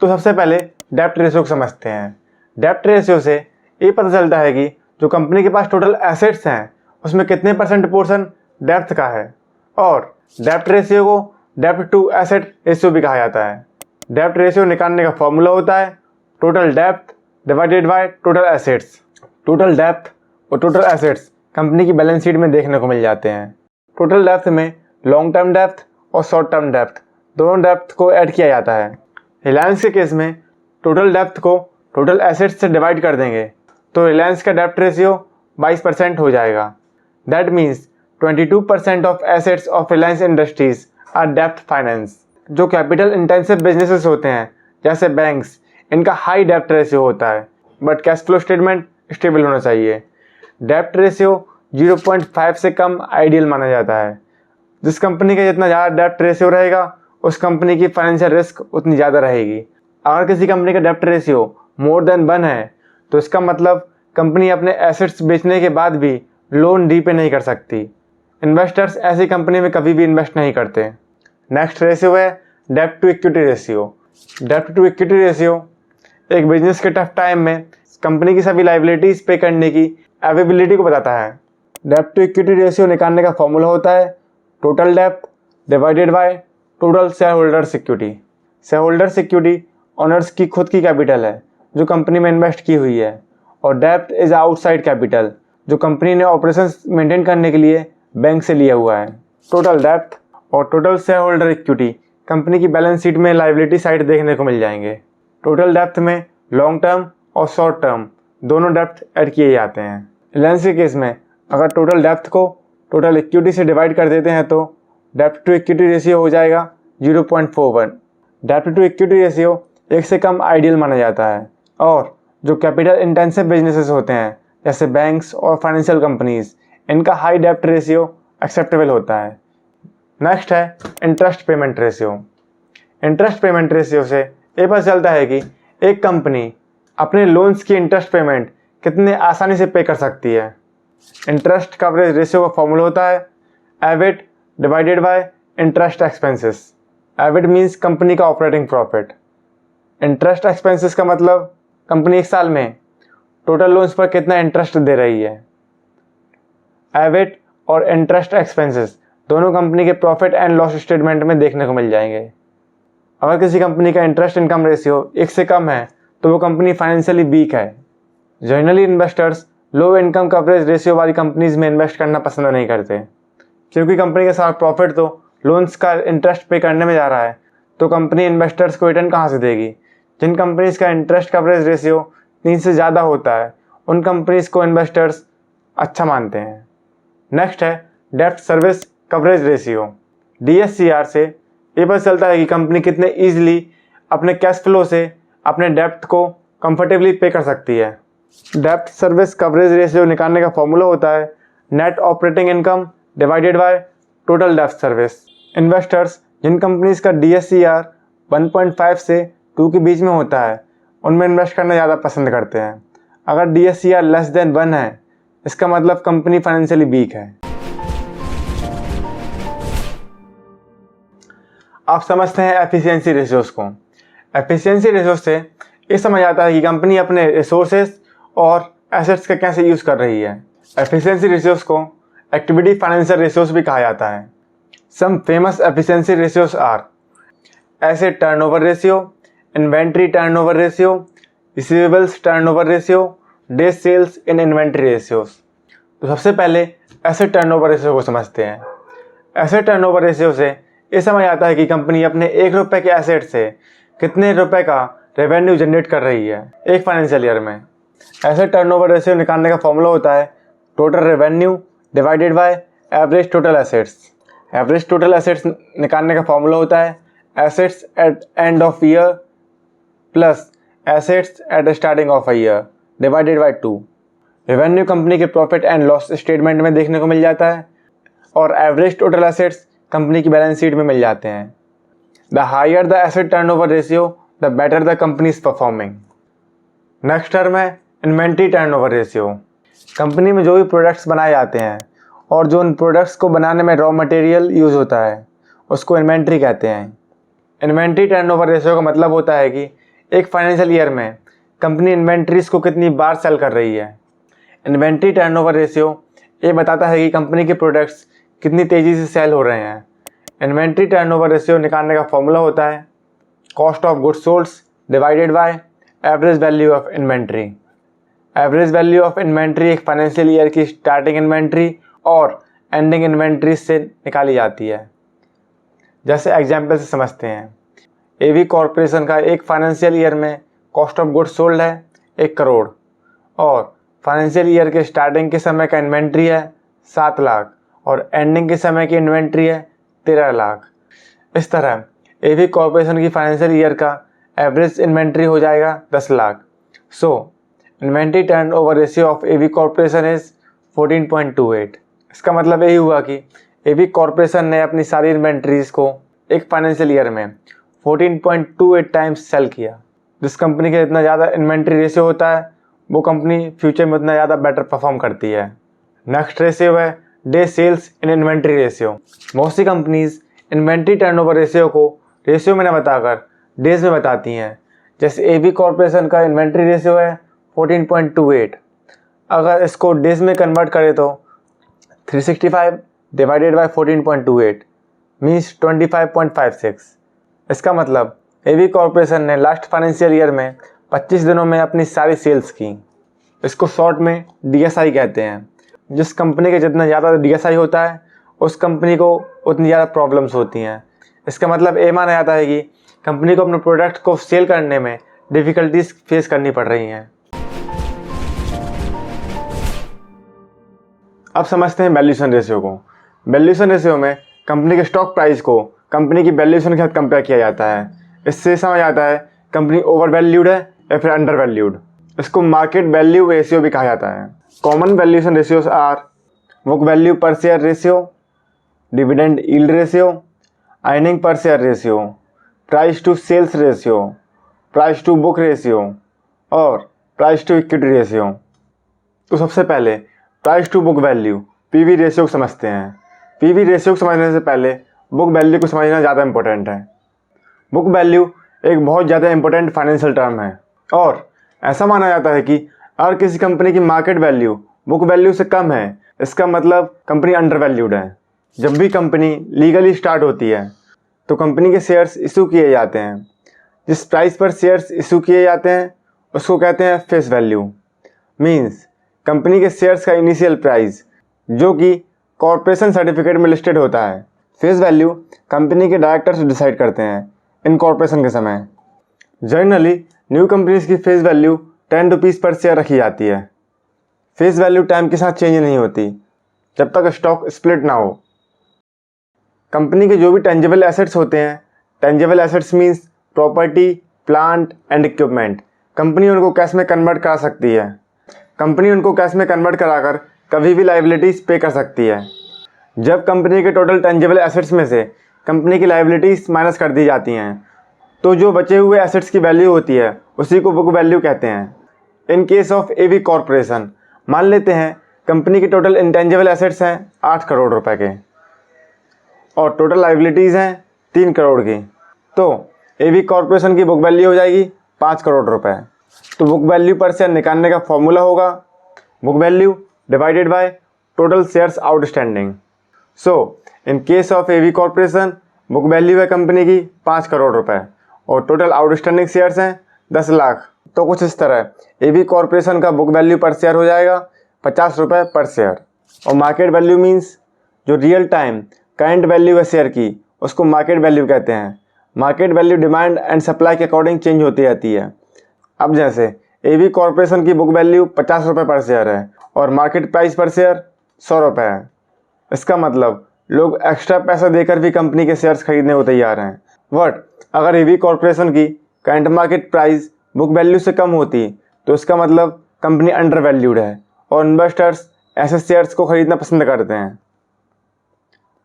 तो सबसे पहले डेप्थ रेशियो को समझते हैं। डेप्थ रेशियो से ये पता चलता है कि जो कंपनी के पास टोटल एसेट्स हैं उसमें कितने % पोर्शन डेप्थ का है। और डेप्थ रेशियो को डेप्थ टू एसेट रेशियो भी कहा जाता है। डेप्थ रेशियो निकालने का फॉर्मूला होता है total depth divided by total assets. Total depth और टोटल एसेट्स कंपनी की बैलेंस शीट में देखने को मिल जाते हैं। टोटल डेप्थ में लॉन्ग टर्म डेप्थ और शॉर्ट टर्म डेप्थ दोनों डेप्थ को ऐड किया जाता है। रिलायंस के केस में टोटल डेप्थ को टोटल एसेट्स से डिवाइड कर देंगे तो रिलायंस का डेप्थ रेशियो 22% हो जाएगा। That means 22% of assets of Reliance Industries are डेप्थ फाइनेंस। जो कैपिटल इंटेंसिव बिजनेसेस होते हैं जैसे बैंक्स, इनका हाई डेप्थ रेशियो होता है, but cash flow statement stable होना चाहिए। डेप्थ रेशियो 0.5 से कम आइडियल माना जाता है। जिस कंपनी का जितना ज़्यादा डेप्थ रेशियो रहेगा उस कंपनी की फाइनेंशियल रिस्क उतनी ज़्यादा रहेगी। अगर किसी कंपनी का डेप्थ रेशियो मोर देन 1 है तो इसका मतलब कंपनी अपने एसेट्स बेचने के बाद भी लोन रीपे नहीं कर सकती। इन्वेस्टर्स ऐसी कंपनी में कभी भी इन्वेस्ट नहीं करते। नेक्स्ट रेशियो है depth to equity ratio. Depth to equity ratio एक बिजनेस के टफ टाइम में कंपनी की सभी लायबिलिटीज़ पे करने की एवेबिलिटी को बताता है। डेप्थ टू इक्विटी रेशियो निकालने का फॉर्मूला होता है total depth divided by total share holders equity. Share holders equity honours की खुद की कैपिटल है जो कंपनी में इन्वेस्ट की हुई है, और डेप्थ इज आउटसाइड कैपिटल जो कंपनी ने ऑपरेशंस मेंटेन करने के लिए बैंक से लिया हुआ है। टोटल डेप्थ और total share holder equity company की बैलेंस शीट में लायबिलिटी साइड देखने को मिल जाएंगे। टोटल डेप्थ में लॉन्ग टर्म और शॉर्ट टर्म दोनों डेप्थ ऐड किए जाते हैं। रिलायंस के केस में अगर टोटल डेप्थ को टोटल इक्विटी से डिवाइड कर देते हैं तो डेप्थ टू इक्विटी रेशियो हो जाएगा 0.41। डेप्थ टू इक्विटी रेशियो एक से कम आइडियल माना जाता है और जो कैपिटल इंटेंसिव बिजनेसेस होते हैं जैसे बैंक्स और फाइनेंशियल कंपनीज, इनका हाई डेप्थ रेशियो एक्सेप्टेबल होता है। नेक्स्ट है interest payment ratio. Interest payment ratio से ये पता चलता है कि एक कंपनी अपने लोन्स की इंटरेस्ट पेमेंट कितने आसानी से पे कर सकती है। इंटरेस्ट कवरेज रेशियो का फॉर्मूला होता है EBIT divided by interest expenses. EBIT means company का ऑपरेटिंग प्रॉफिट। इंटरेस्ट एक्सपेंसेस का मतलब कंपनी एक साल में टोटल लोन्स पर कितना इंटरेस्ट दे रही है। एबिट और इंटरेस्ट एक्सपेंसेस दोनों कंपनी के प्रॉफिट एंड लॉस स्टेटमेंट में देखने को मिल जाएंगे। अगर किसी कंपनी का इंटरेस्ट इनकम रेशियो 1 से कम है तो वो कंपनी फाइनेंशियली वीक है। Generally investors low income coverage ratio वाली कंपनीज में इन्वेस्ट करना पसंद नहीं करते, क्योंकि कंपनी का सारा प्रॉफिट तो लोन्स का इंटरेस्ट पे करने में जा रहा है, तो कंपनी इन्वेस्टर्स को रिटर्न कहाँ से देगी। जिन कंपनीज का इंटरेस्ट कवरेज रेशियो 3 से ज़्यादा होता है उन कंपनीज को इन्वेस्टर्स अच्छा मानते हैं। नेक्स्ट है डेब्ट सर्विस कवरेज रेशियो। DSCR से ये पता चलता है कि कंपनी कितने ईजिली अपने कैश फ्लो से अपने डेब्ट को कंफर्टेबली पे कर सकती है। डेब्ट सर्विस कवरेज रेशियो निकालने का फॉर्मूला होता है net operating income divided by total डेब्ट सर्विस। इन्वेस्टर्स जिन कंपनीज का DSCR 1.5 से 2 के बीच में होता है उनमें इन्वेस्ट करना ज़्यादा पसंद करते हैं। अगर DSCR लेस देन 1 है इसका मतलब कंपनी फाइनेंशियली वीक है। आप समझते हैं एफिशिएंसी रेशियोज को। एफिशिएंसी रेशियो से ये समझ आता है कि कंपनी अपने रिसोर्सेज और एसेट्स का कैसे यूज़ कर रही है। एफिशिएंसी रेशियोज को एक्टिविटी फाइनेंशियल रेशियोज भी कहा जाता है। Some famous efficiency ratios are asset turnover ratio, inventory turnover ratio, receivables turnover ratio, day sales in inventory ratios. तो सबसे पहले एसेट टर्नओवर रेशियो को समझते हैं। एसेट टर्नओवर रेशियो से ये समझ आता है कि कंपनी अपने 1 रुपये के एसेट से कितने रुपए का रेवेन्यू जनरेट कर रही है एक फाइनेंशियल ईयर में। एसेट टर्नओवर रेशियो निकालने का फॉर्मूला होता है total revenue divided by average total assets. Average total assets निकालने का फॉर्मूला होता है assets at end of year plus assets at starting of a year divided by 2। Revenue company के profit and loss statement में देखने को मिल जाता है और एवरेज टोटल एसेट्स कंपनी की बैलेंस शीट में मिल जाते हैं। The higher the asset turnover ratio the better the company is performing. Next term है इन्वेंट्री टर्नओवर रेशियो। कंपनी में जो भी प्रोडक्ट्स बनाए जाते हैं और जो उन प्रोडक्ट्स को बनाने में रॉ मटेरियल यूज़ होता है उसको इन्वेंट्री कहते हैं। इन्वेंट्री टर्नओवर रेशियो का मतलब होता है कि एक फाइनेंशियल ईयर में कंपनी इन्वेंट्रीज को कितनी बार सेल कर रही है। इन्वेंट्री टर्नओवर रेशियो ये बताता है कि कंपनी के प्रोडक्ट्स कितनी तेज़ी से सेल हो रहे हैं। इन्वेंट्री टर्नओवर रेशियो निकालने का फॉर्मूला होता है cost of goods solds divided by average value of inventory. Average value of inventory एक फाइनेंशियल ईयर की स्टार्टिंग इन्वेंट्री और एंडिंग इन्वेंट्री से निकाली जाती है। जैसे एग्जाम्पल से समझते हैं, एवी कॉरपोरेशन का एक फाइनेंशियल ईयर में कॉस्ट ऑफ गुड्स सोल्ड है 1 करोड़ और फाइनेंशियल ईयर के स्टार्टिंग के समय का इन्वेंट्री है 7 लाख और एंडिंग के समय की इन्वेंट्री है 13 लाख। इस तरह एवी कॉरपोरेशन की फाइनेंशियल ईयर का एवरेज इन्वेंट्री हो जाएगा 10 lakh. So inventory turnover ratio of AV corporation is 14.28। इसका मतलब यही हुआ कि एवी कॉरपोरेशन ने अपनी सारी इन्वेंट्रीज को एक फाइनेंशियल ईयर में 14.28 टाइम्स सेल किया। जिस कंपनी का इतना ज़्यादा इन्वेंट्री रेशियो होता है वो कंपनी फ्यूचर में उतना ज़्यादा बेटर परफॉर्म करती है। नेक्स्ट रेशियो है day sales in inventory ratio. बहुत सी कंपनीज इन्वेंट्री टर्नओवर रेशियो को रेशियो में न बताकर डेज में बताती हैं। जैसे एवी कॉरपोरेशन का इन्वेंट्री रेशियो है 14.28। अगर इसको डेज में कन्वर्ट करें तो 365 डिवाइडेड बाय 14.28 मीन्स 25.56। इसका मतलब एवी कॉरपोरेशन ने लास्ट फाइनेंशियल ईयर में 25 दिनों में अपनी सारी सेल्स की। इसको शॉर्ट में DSI कहते हैं। जिस कंपनी के जितना ज़्यादा DSI होता है उस कंपनी को उतनी ज़्यादा प्रॉब्लम्स होती हैं। इसका मतलब ये माना जाता है कि कंपनी को अपने प्रोडक्ट को सेल करने में डिफ़िकल्टीज फेस करनी पड़ रही हैं। अब समझते हैं वैल्यूएशन रेशियो को। वैल्यूएशन रेशियो में कंपनी के स्टॉक प्राइस को कंपनी की वैल्यूएशन के साथ कंपेयर किया जाता है। इससे समझ आता है कंपनी ओवर वैल्यूड है या फिर अंडर वैल्यूड। इसको मार्केट वैल्यू रेशियो भी कहा जाता है। Common valuation ratios are book value per share ratio, dividend yield ratio, earning per share ratio, price to sales ratio, price to book ratio और price to equity ratio. तो सबसे पहले price to book value PV ratio को समझते हैं। PV ratio को समझने से पहले बुक वैल्यू को समझना ज़्यादा इंपॉर्टेंट है। बुक वैल्यू एक बहुत ज़्यादा इंपॉर्टेंट फाइनेंशियल टर्म है और ऐसा माना जाता है कि अगर किसी कंपनी की मार्केट वैल्यू बुक वैल्यू से कम है, इसका मतलब कंपनी अंडर वैल्यूड है। जब भी कंपनी लीगली स्टार्ट होती है तो कंपनी के शेयर्स इशू किए जाते हैं। जिस प्राइस पर शेयर्स इशू किए जाते हैं उसको कहते हैं फेस वैल्यू। मीन्स कंपनी के शेयर्स का इनिशियल प्राइस जो कि कॉर्पोरेशन सर्टिफिकेट में लिस्टेड होता है। फेस वैल्यू कंपनी के डायरेक्टर्स डिसाइड करते हैं इनकॉर्पोरेशन के समय। जनरली न्यू कंपनीज की फेस वैल्यू 10 रुपीज़ पर शेयर रखी जाती है। फेस वैल्यू टाइम के साथ चेंज नहीं होती जब तक स्टॉक स्प्लिट ना हो। कंपनी के जो भी टेंजिबल एसेट्स होते हैं, tangible assets means property, plant and equipment, company उनको कैश में कन्वर्ट करा सकती है। कंपनी उनको कैश में कन्वर्ट कराकर कभी भी लाइबिलिटीज़ पे कर सकती है। जब कंपनी के टोटल टेंजिबल एसेट्स में से कंपनी की लाइबिलिटीज़ माइनस कर दी जाती हैं तो जो बचे हुए एसेट्स की वैल्यू होती है उसी को बुक वैल्यू कहते हैं। In case of AV corporation मान लेते हैं कंपनी के टोटल इंटेंजिबल एसेट्स हैं 8 करोड़ रुपए के और टोटल लाइबिलिटीज़ हैं 3 करोड़ की, तो एवी कॉर्पोरेशन की बुक वैल्यू हो जाएगी 5 करोड़ रुपए। तो बुक वैल्यू पर शेयर निकालने का फॉर्मूला होगा book value divided by total shares outstanding. So in case of AV corporation book value है कंपनी की 5 करोड़ रुपए और टोटल आउटस्टैंडिंग शेयर्स हैं 10 लाख। तो कुछ इस तरह एवी कॉर्पोरेशन का बुक वैल्यू पर शेयर हो जाएगा 50 रुपये पर शेयर। और मार्केट वैल्यू मीन्स जो रियल टाइम करंट वैल्यू है शेयर की उसको मार्केट वैल्यू कहते हैं। Market value demand and supply के अकॉर्डिंग चेंज होती रहती है। अब जैसे एवी कॉर्पोरेशन की बुक वैल्यू 50 रुपये पर शेयर है और मार्केट प्राइस पर शेयर 100 रुपये है। इसका मतलब लोग एक्स्ट्रा पैसा देकर भी कंपनी के शेयर्स खरीदने को तैयार हैं। बट अगर एवी कॉर्पोरेशन की current market price book value से कम होती तो इसका मतलब कंपनी अंडर वैल्यूड है और इन्वेस्टर्स ऐसे शेयर्स को खरीदना पसंद करते हैं।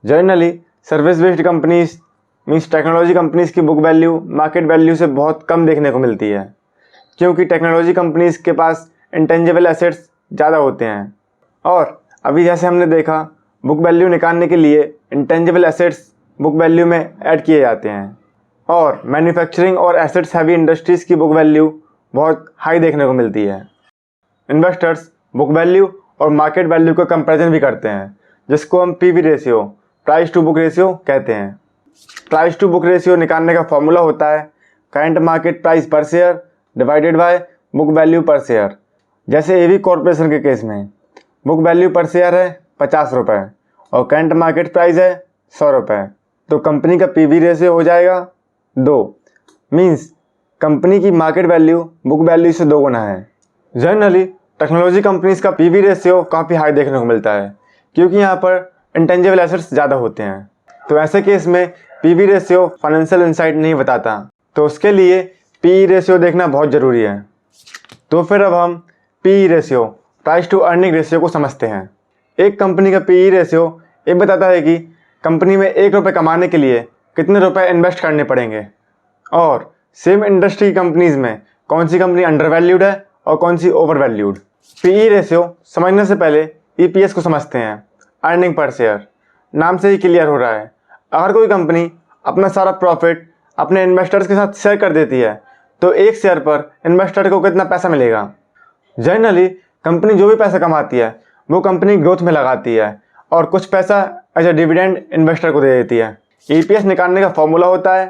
Generally service based companies means technology companies की बुक वैल्यू मार्केट वैल्यू से बहुत कम देखने को मिलती है क्योंकि टेक्नोलॉजी कंपनीज के पास इंटेंजिबल एसेट्स ज़्यादा होते हैं। और अभी जैसे हमने देखा बुक वैल्यू निकालने के लिए इंटेंजिबल एसेट्स बुक वैल्यू में ऐड किए जाते हैं और मैन्युफैक्चरिंग और एसेट्स हैवी इंडस्ट्रीज़ की बुक वैल्यू बहुत हाई देखने को मिलती है। इन्वेस्टर्स बुक वैल्यू और मार्केट वैल्यू का कंपैरिजन भी करते हैं जिसको हम PV ratio price to book ratio कहते हैं। प्राइस टू बुक रेशियो निकालने का फॉर्मूला होता है करंट मार्केट प्राइस पर share divided by book value per share. जैसे एवी कॉर्पोरेशन के केस में बुक वैल्यू पर शेयर है 50 रुपये और करंट मार्केट प्राइस है 100 रुपये, तो कंपनी का पीवी रेशियो हो जाएगा 2। मीन्स कंपनी की मार्केट वैल्यू बुक वैल्यू से 2 गुना है। जनरली टेक्नोलॉजी कंपनीज का पीवी रेशियो काफ़ी हाई देखने को मिलता है क्योंकि यहाँ पर इंटेंजिबल एसेट्स ज़्यादा होते हैं। तो ऐसे केस में पीवी रेशियो फाइनेंशियल इंसाइट नहीं बताता, तो उसके लिए पी रेशियो देखना बहुत ज़रूरी है। तो फिर अब हम P ratio price to earning ratio को समझते हैं। एक कंपनी का पी रेशियो ये बताता है कि कंपनी में 1 रुपये कमाने के लिए कितने रुपए इन्वेस्ट करने पड़ेंगे और सेम इंडस्ट्री कंपनीज में कौन सी कंपनी अंडर वैल्यूड है और कौन सी ओवर वैल्यूड। पीई रेशियो समझने से पहले ईपीएस को समझते हैं, अर्निंग पर शेयर। नाम से ही क्लियर हो रहा है, अगर कोई कंपनी अपना सारा प्रॉफिट अपने इन्वेस्टर्स के साथ शेयर कर देती है तो एक शेयर पर इन्वेस्टर को कितना पैसा मिलेगा। जनरली कंपनी जो भी पैसा कमाती है वो कंपनी ग्रोथ में लगाती है और कुछ पैसा एज ए डिविडेंड इन्वेस्टर को दे देती है। ईपीएस निकालने का फॉर्मूला होता है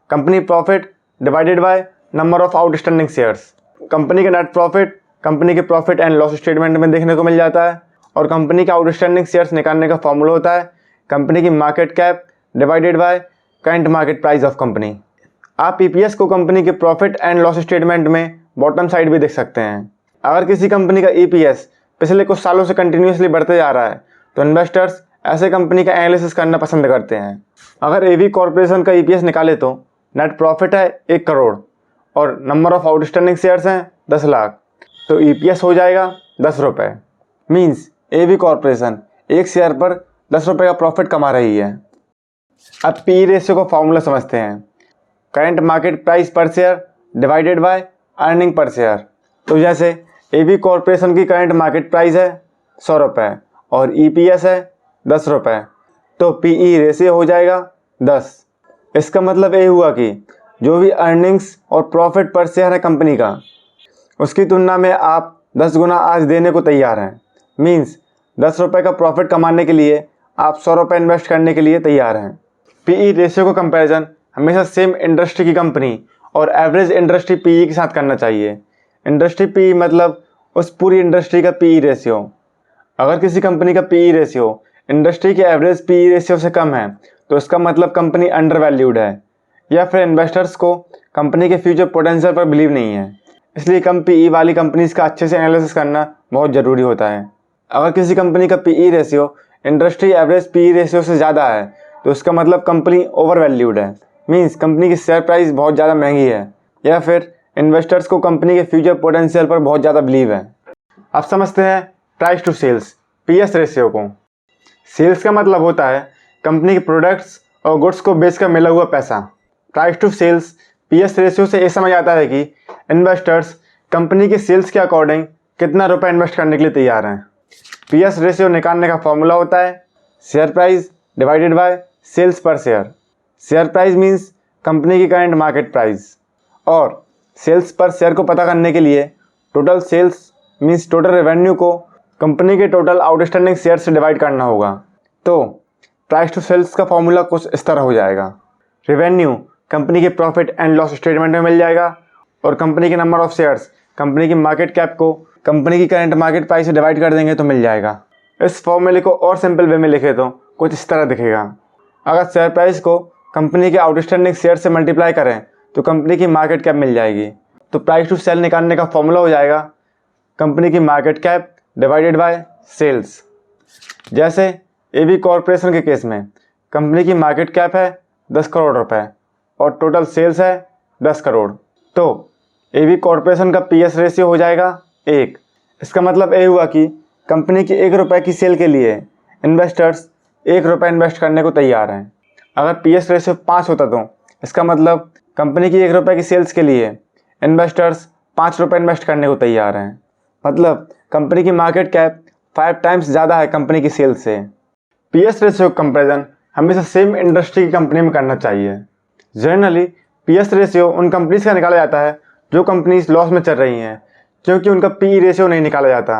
company profit divided by number of outstanding shares. Company का नेट प्रॉफिट कंपनी के प्रॉफिट एंड लॉस स्टेटमेंट में देखने को मिल जाता है और कंपनी के आउटस्टैंडिंग शेयर्स निकालने का फॉर्मूला होता है कंपनी की market cap divided by current market price of company. आप ईपीएस को कंपनी के प्रॉफिट एंड लॉस स्टेटमेंट में बॉटम साइड भी देख सकते हैं। अगर किसी कंपनी का ईपीएस पिछले कुछ सालों से कंटिन्यूसली बढ़ते जा रहा है तो इन्वेस्टर्स ऐसे कंपनी का एनालिसिस करना पसंद करते हैं। अगर एवी कॉर्पोरेशन का ईपीएस निकाले तो नेट प्रॉफिट है 1 करोड़ और नंबर ऑफ आउटस्टैंडिंग शेयर्स हैं 10 लाख, तो ईपीएस हो जाएगा 10 रुपये। मीन्स एवी कॉर्पोरेशन एक शेयर पर 10 रुपये का प्रॉफिट कमा रही है। अब पी रेशियो का फॉर्मूला समझते हैं। करंट मार्केट प्राइस पर share divided by earning per share. तो जैसे एवी कॉर्पोरेशन की करंट मार्केट प्राइस है 100 रुपये और ईपीएस है 10 रुपये, तो पीई रेशियो हो जाएगा 10। इसका मतलब ये हुआ कि जो भी अर्निंग्स और प्रॉफिट पर शेयर है कंपनी का, उसकी तुलना में आप 10 गुना आज देने को तैयार हैं। मीन्स 10 रुपये का प्रॉफिट कमाने के लिए आप 100 रुपये इन्वेस्ट करने के लिए तैयार हैं। पीई रेशियो को कंपैरिजन हमेशा सेम इंडस्ट्री की कंपनी और एवरेज इंडस्ट्री पीई के साथ करना चाहिए। इंडस्ट्री पीई मतलब उस पूरी इंडस्ट्री का पीई रेशियो। अगर किसी कंपनी का पीई रेशियो इंडस्ट्री के एवरेज पीई रेशियो से कम है तो इसका मतलब कंपनी अंडर वैल्यूड है, या फिर इन्वेस्टर्स को कंपनी के फ्यूचर पोटेंशियल पर बिलीव नहीं है। इसलिए कम पीई वाली कंपनीज का अच्छे से एनालिसिस करना बहुत ज़रूरी होता है। अगर किसी कंपनी का PE ratio industry average PE ratio से ज़्यादा है तो इसका मतलब कंपनी ओवर वैल्यूड है। मीन्स कंपनी की शेयर प्राइस बहुत ज़्यादा महंगी है, या फिर इन्वेस्टर्स को कंपनी के फ्यूचर पोटेंशियल पर बहुत ज़्यादा बिलीव है। अब समझते हैं price to sales PS ratio को। सेल्स का मतलब होता है कंपनी के प्रोडक्ट्स और गुड्स को बेचकर मिला हुआ पैसा। Price to sales PS ratio से ये समझ आता है कि इन्वेस्टर्स कंपनी के सेल्स के अकॉर्डिंग कितना रुपए इन्वेस्ट करने के लिए तैयार हैं। पीएस रेशियो निकालने का फॉर्मूला होता है share price divided by sales per share. Share price means company की करंट मार्केट प्राइस, और सेल्स पर शेयर को पता करने के लिए total sales means total revenue को कंपनी के टोटल आउटस्टैंडिंग शेयर से डिवाइड करना होगा। तो प्राइस टू सेल्स का फॉर्मूला कुछ इस तरह हो जाएगा। रेवेन्यू कंपनी के प्रॉफिट एंड लॉस स्टेटमेंट में मिल जाएगा और कंपनी के नंबर ऑफ शेयर्स कंपनी की मार्केट कैप को कंपनी की करंट मार्केट प्राइस से डिवाइड कर देंगे तो मिल जाएगा। इस फॉर्मूले को और सिंपल वे में लिखे तो कुछ इस तरह दिखेगा। अगर शेयर प्राइस को कंपनी के आउटस्टैंडिंग शेयर से मल्टीप्लाई करें तो कंपनी की मार्केट कैप मिल जाएगी। तो प्राइस टू सेल निकालने का फॉर्मूला हो जाएगा कंपनी की market cap divided by sales. जैसे एवी कॉर्पोरेशन के केस में कंपनी की मार्केट कैप है 10 करोड़ रुपए और टोटल सेल्स है 10 करोड़, तो एवी कॉर्पोरेशन का पीएस रेशियो हो जाएगा 1। इसका मतलब ये हुआ कि कंपनी की 1 रुपये की सेल के लिए इन्वेस्टर्स 1 रुपये इन्वेस्ट करने को तैयार हैं। अगर पीएस रेशियो 5 होता तो इसका मतलब कंपनी की 1 रुपये की सेल्स के लिए इन्वेस्टर्स 5 रुपये इन्वेस्ट करने को तैयार हैं। मतलब कंपनी की मार्केट कैप 5 टाइम्स ज़्यादा है कंपनी की सेल्स से। पीएस रेशियो कंपैरिजन हमेशा सेम इंडस्ट्री की कंपनी में करना चाहिए। जनरली पीएस रेशियो उन कंपनीज का निकाला जाता है जो कंपनीज लॉस में चल रही हैं, क्योंकि उनका पीई रेशियो नहीं निकाला जाता।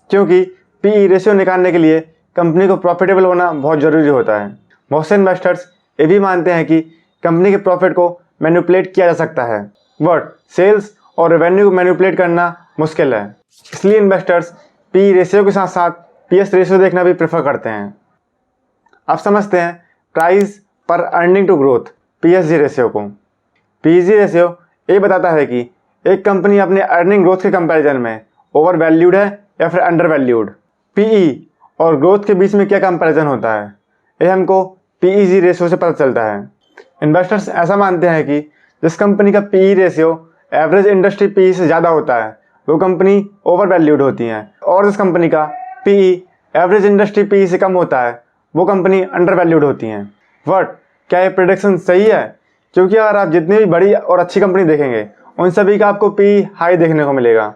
क्योंकि पीई रेशियो निकालने के लिए कंपनी को प्रॉफिटेबल होना बहुत ज़रूरी होता है। बहुत से इन्वेस्टर्स ये भी मानते हैं कि कंपनी के प्रॉफिट को मैनिपुलेट किया जा सकता है, बट सेल्स और रेवेन्यू को मैनिपुलेट करना मुश्किल है। इसलिए इन्वेस्टर्स पी रेशियो के साथ साथ पीएस रेशियो देखना भी प्रेफर करते हैं। अब समझते हैं प्राइस पर earning to growth PEG ratio को। पीएसजी रेशियो ये बताता है कि एक कंपनी अपने अर्निंग ग्रोथ के कंपैरिजन में ओवर वैल्यूड है या फिर अंडर वैल्यूड। पीई और ग्रोथ के बीच में क्या कंपैरिजन होता है ये हमको पीईजी रेशियो से पता चलता है। इन्वेस्टर्स ऐसा मानते हैं कि जिस कंपनी का PE ratio average industry PE से ज़्यादा होता है वो कंपनी ओवर वैल्यूड होती है, और जिस कंपनी का पीई एवरेज इंडस्ट्री पीई से कम होता है वो कंपनी अंडर वैल्यूड होती हैं। बट क्या ये प्रेडिक्शन सही है? क्योंकि अगर आप जितनी भी बड़ी और अच्छी कंपनी देखेंगे उन सभी का आपको पीई हाई देखने को मिलेगा।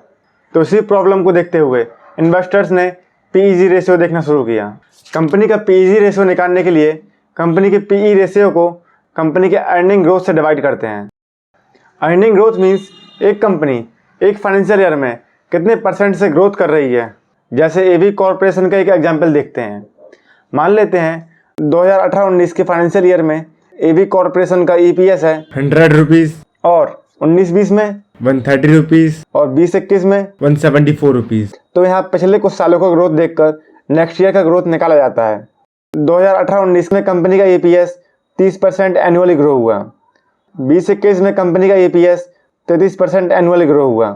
तो इसी प्रॉब्लम को देखते हुए इन्वेस्टर्स ने पीईजी रेशियो देखना शुरू किया। कंपनी का पीईजी रेशियो निकालने के लिए कंपनी के पीई रेशियो को कंपनी के अर्निंग ग्रोथ से डिवाइड करते हैं। अर्निंग ग्रोथ मीन्स एक कंपनी एक फाइनेंशियल ईयर में कितने % से ग्रोथ कर रही है। जैसे एवी कॉर्पोरेशन का एक एग्जांपल देखते हैं। मान लेते हैं 2018-19 के फाइनेंशियल ईयर में एवी कॉर्पोरेशन का ईपीएस है 100 रुपीज़, और 19-20 में 130 रुपीज़ और 20-21 में 174 रुपीज़। तो यहाँ पिछले कुछ सालों का ग्रोथ देखकर नेक्स्ट ईयर का ग्रोथ निकाला जाता है। 2018-19 में कंपनी का ईपीएस 30% एनुअली ग्रो हुआ। 2021 में कंपनी का EPS 33% एनुअली ग्रो हुआ।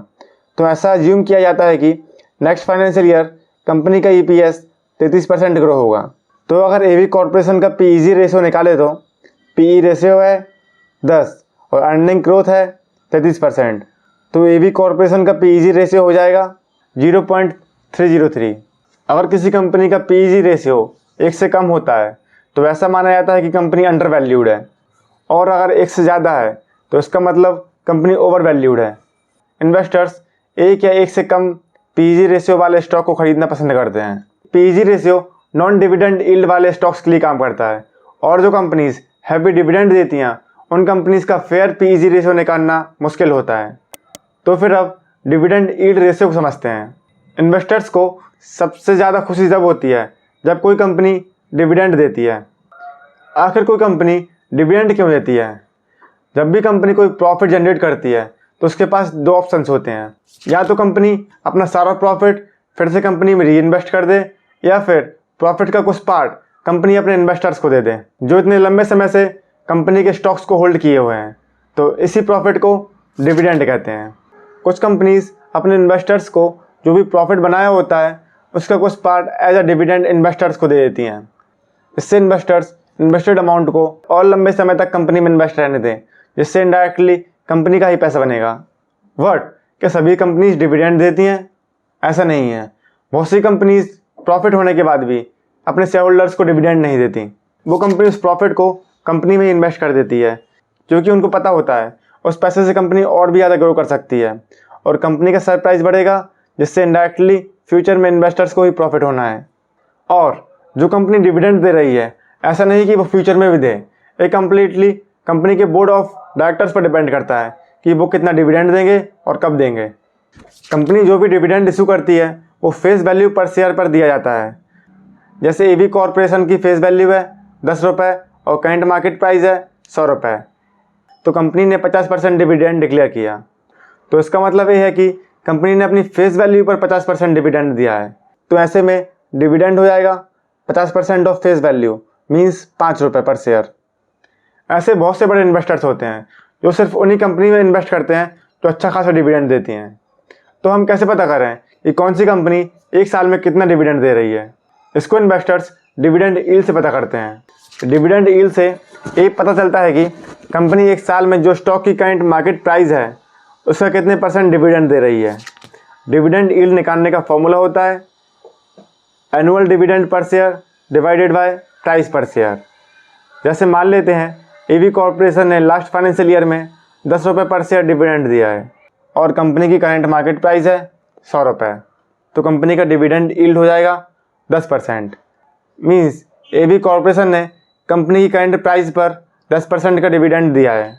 तो ऐसा अज्यूम किया जाता है कि नेक्स्ट फाइनेंशियल ईयर कंपनी का EPS 33% ग्रो होगा। तो अगर AV कॉर्पोरेशन का PEG रेशियो निकाले तो PE रेशियो है 10 और अर्निंग ग्रोथ है 33%। तो AV कॉर्पोरेशन का PEG रेशियो हो जाएगा 0.303। अगर किसी कंपनी का PEG रेशियो 1 से कम होता है तो ऐसा माना जाता है कि कंपनी अंडर वैल्यूड है, और अगर 1 से ज़्यादा है तो इसका मतलब कंपनी ओवर वैल्यूड है। इन्वेस्टर्स 1 या 1 से कम PEG रेशियो वाले स्टॉक को खरीदना पसंद करते हैं। PEG ratio non dividend yield वाले स्टॉक्स के लिए काम करता है, और जो कंपनीज हैवी डिविडेंड देती हैं उन कंपनीज का फेयर PEG रेशियो निकालना मुश्किल होता है। तो फिर अब डिविडेंड यील्ड रेशियो को समझते हैं। इन्वेस्टर्स को सबसे ज़्यादा खुशी जब होती है जब कोई कंपनी डिविडेंड देती है। आखिर कोई कंपनी डिविडेंड क्यों देती है? जब भी कंपनी कोई प्रॉफिट जनरेट करती है तो उसके पास 2 ऑप्शंस होते हैं, या तो कंपनी अपना सारा प्रॉफिट फिर से कंपनी में री इन्वेस्ट कर दे, या फिर प्रॉफिट का कुछ पार्ट कंपनी अपने इन्वेस्टर्स को दे दे जो इतने लंबे समय से कंपनी के स्टॉक्स को होल्ड किए हुए हैं। तो इसी प्रॉफिट को डिविडेंड कहते हैं। कुछ कंपनीज अपने इन्वेस्टर्स को जो भी प्रॉफिट बनाया होता है उसका कुछ part as a dividend investors को दे देती हैं। इससे इन्वेस्टर्स इन्वेस्टेड अमाउंट को और लंबे समय तक कंपनी में इन्वेस्ट रहने दें, जिससे इनडायरेक्टली कंपनी का ही पैसा बनेगा। क्या सभी कंपनीज डिविडेंड देती हैं? ऐसा नहीं है। बहुत सी कंपनीज प्रॉफिट होने के बाद भी अपने शेयर होल्डर्स को डिविडेंड नहीं देती। वो कंपनी उस प्रॉफिट को कंपनी में इन्वेस्ट कर देती है, क्योंकि उनको पता होता है उस पैसे से कंपनी और भी ज़्यादा ग्रो कर सकती है और कंपनी का शेयर प्राइस बढ़ेगा, जिससे इनडायरेक्टली फ्यूचर में इन्वेस्टर्स को ही प्रॉफिट होना है। और जो कंपनी डिविडेंड दे रही है, ऐसा नहीं कि वो फ्यूचर में भी दे। ये कम्प्लीटली कंपनी के बोर्ड ऑफ डायरेक्टर्स पर डिपेंड करता है कि वो कितना डिविडेंड देंगे और कब देंगे। कंपनी जो भी डिविडेंड इशू करती है वो फेस वैल्यू पर शेयर पर दिया जाता है। जैसे AV कॉर्पोरेशन की फेस वैल्यू है 10 रुपये और करंट मार्केट प्राइस है 100 रुपये, तो कंपनी ने 50% डिविडेंड डिक्लेयर किया। तो इसका मतलब ये है कि कंपनी ने अपनी फेस वैल्यू पर 50% डिविडेंड दिया है। तो ऐसे में डिविडेंड हो जाएगा 50% ऑफ फेस वैल्यू, मीन्स 5 रुपये पर शेयर। ऐसे बहुत से बड़े इन्वेस्टर्स होते हैं जो सिर्फ उन्हीं कंपनी में इन्वेस्ट करते हैं जो अच्छा खासा डिविडेंड देती हैं। तो हम कैसे पता करें कि कौन सी कंपनी 1 साल में कितना डिविडेंड दे रही है? इसको इन्वेस्टर्स डिविडेंड यील्ड से पता करते हैं। डिविडेंड यील्ड से ये पता चलता है कि कंपनी 1 साल में जो स्टॉक की करंट मार्केट प्राइस है उसका कितने % डिविडेंड दे रही है। डिविडेंड यील्ड निकालने का फॉर्मूला होता है annual dividend per share divided by price पर शेयर। जैसे मान लेते हैं AV कॉर्पोरेशन ने लास्ट फाइनेंशियल ईयर में 10 रुपये पर शेयर डिविडेंड दिया है और कंपनी की करंट मार्केट प्राइस है 100 रुपये, तो कंपनी का डिविडेंड यील्ड हो जाएगा 10%। मीन्स AV कॉर्पोरेशन ने कंपनी की करंट प्राइस पर 10% का डिविडेंड दिया है।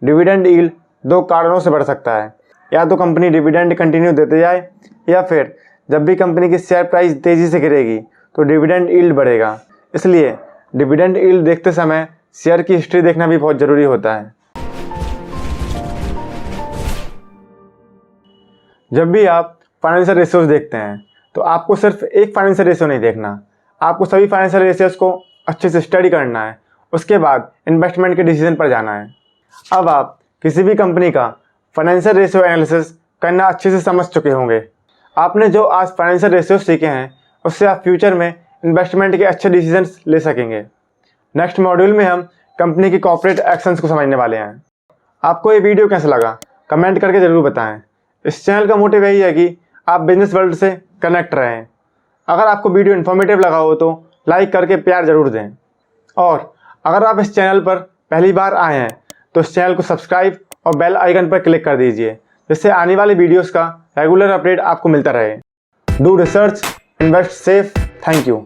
डिविडेंड यील्ड 2 कारणों से बढ़ सकता है, या तो कंपनी डिविडेंड कंटिन्यू देते जाए, या फिर जब भी कंपनी की शेयर प्राइस तेज़ी से गिरेगी तो डिविडेंड यील्ड बढ़ेगा। इसलिए डिविडेंड यील्ड देखते समय शेयर की हिस्ट्री देखना भी बहुत ज़रूरी होता है। जब भी आप फाइनेंशियल रेशियोज देखते हैं तो आपको सिर्फ एक फाइनेंशियल रेशियो नहीं देखना, आपको सभी फाइनेंशियल रेशियोज को अच्छे से स्टडी करना है, उसके बाद इन्वेस्टमेंट के डिसीजन पर जाना है। अब आप किसी भी कंपनी का फाइनेंशियल रेशियो एनालिसिस करना अच्छे से समझ चुके होंगे। आपने जो आज फाइनेंशियल रेशियो सीखे हैं उससे आप फ्यूचर में इन्वेस्टमेंट के अच्छे डिसीजंस ले सकेंगे। नेक्स्ट मॉड्यूल में हम कंपनी की कॉर्पोरेट एक्शंस को समझने वाले हैं। आपको ये वीडियो कैसा लगा कमेंट करके ज़रूर बताएं। इस चैनल का मोटिव यही है कि आप बिजनेस वर्ल्ड से कनेक्ट रहें। अगर आपको वीडियो इन्फॉर्मेटिव लगा हो तो लाइक करके प्यार ज़रूर दें, और अगर आप इस चैनल पर पहली बार आए हैं तो इस चैनल को सब्सक्राइब और बेल आइकन पर क्लिक कर दीजिए, जिससे आने वाली वीडियोस का रेगुलर अपडेट आपको मिलता रहे। Do research, invest safe. Thank you.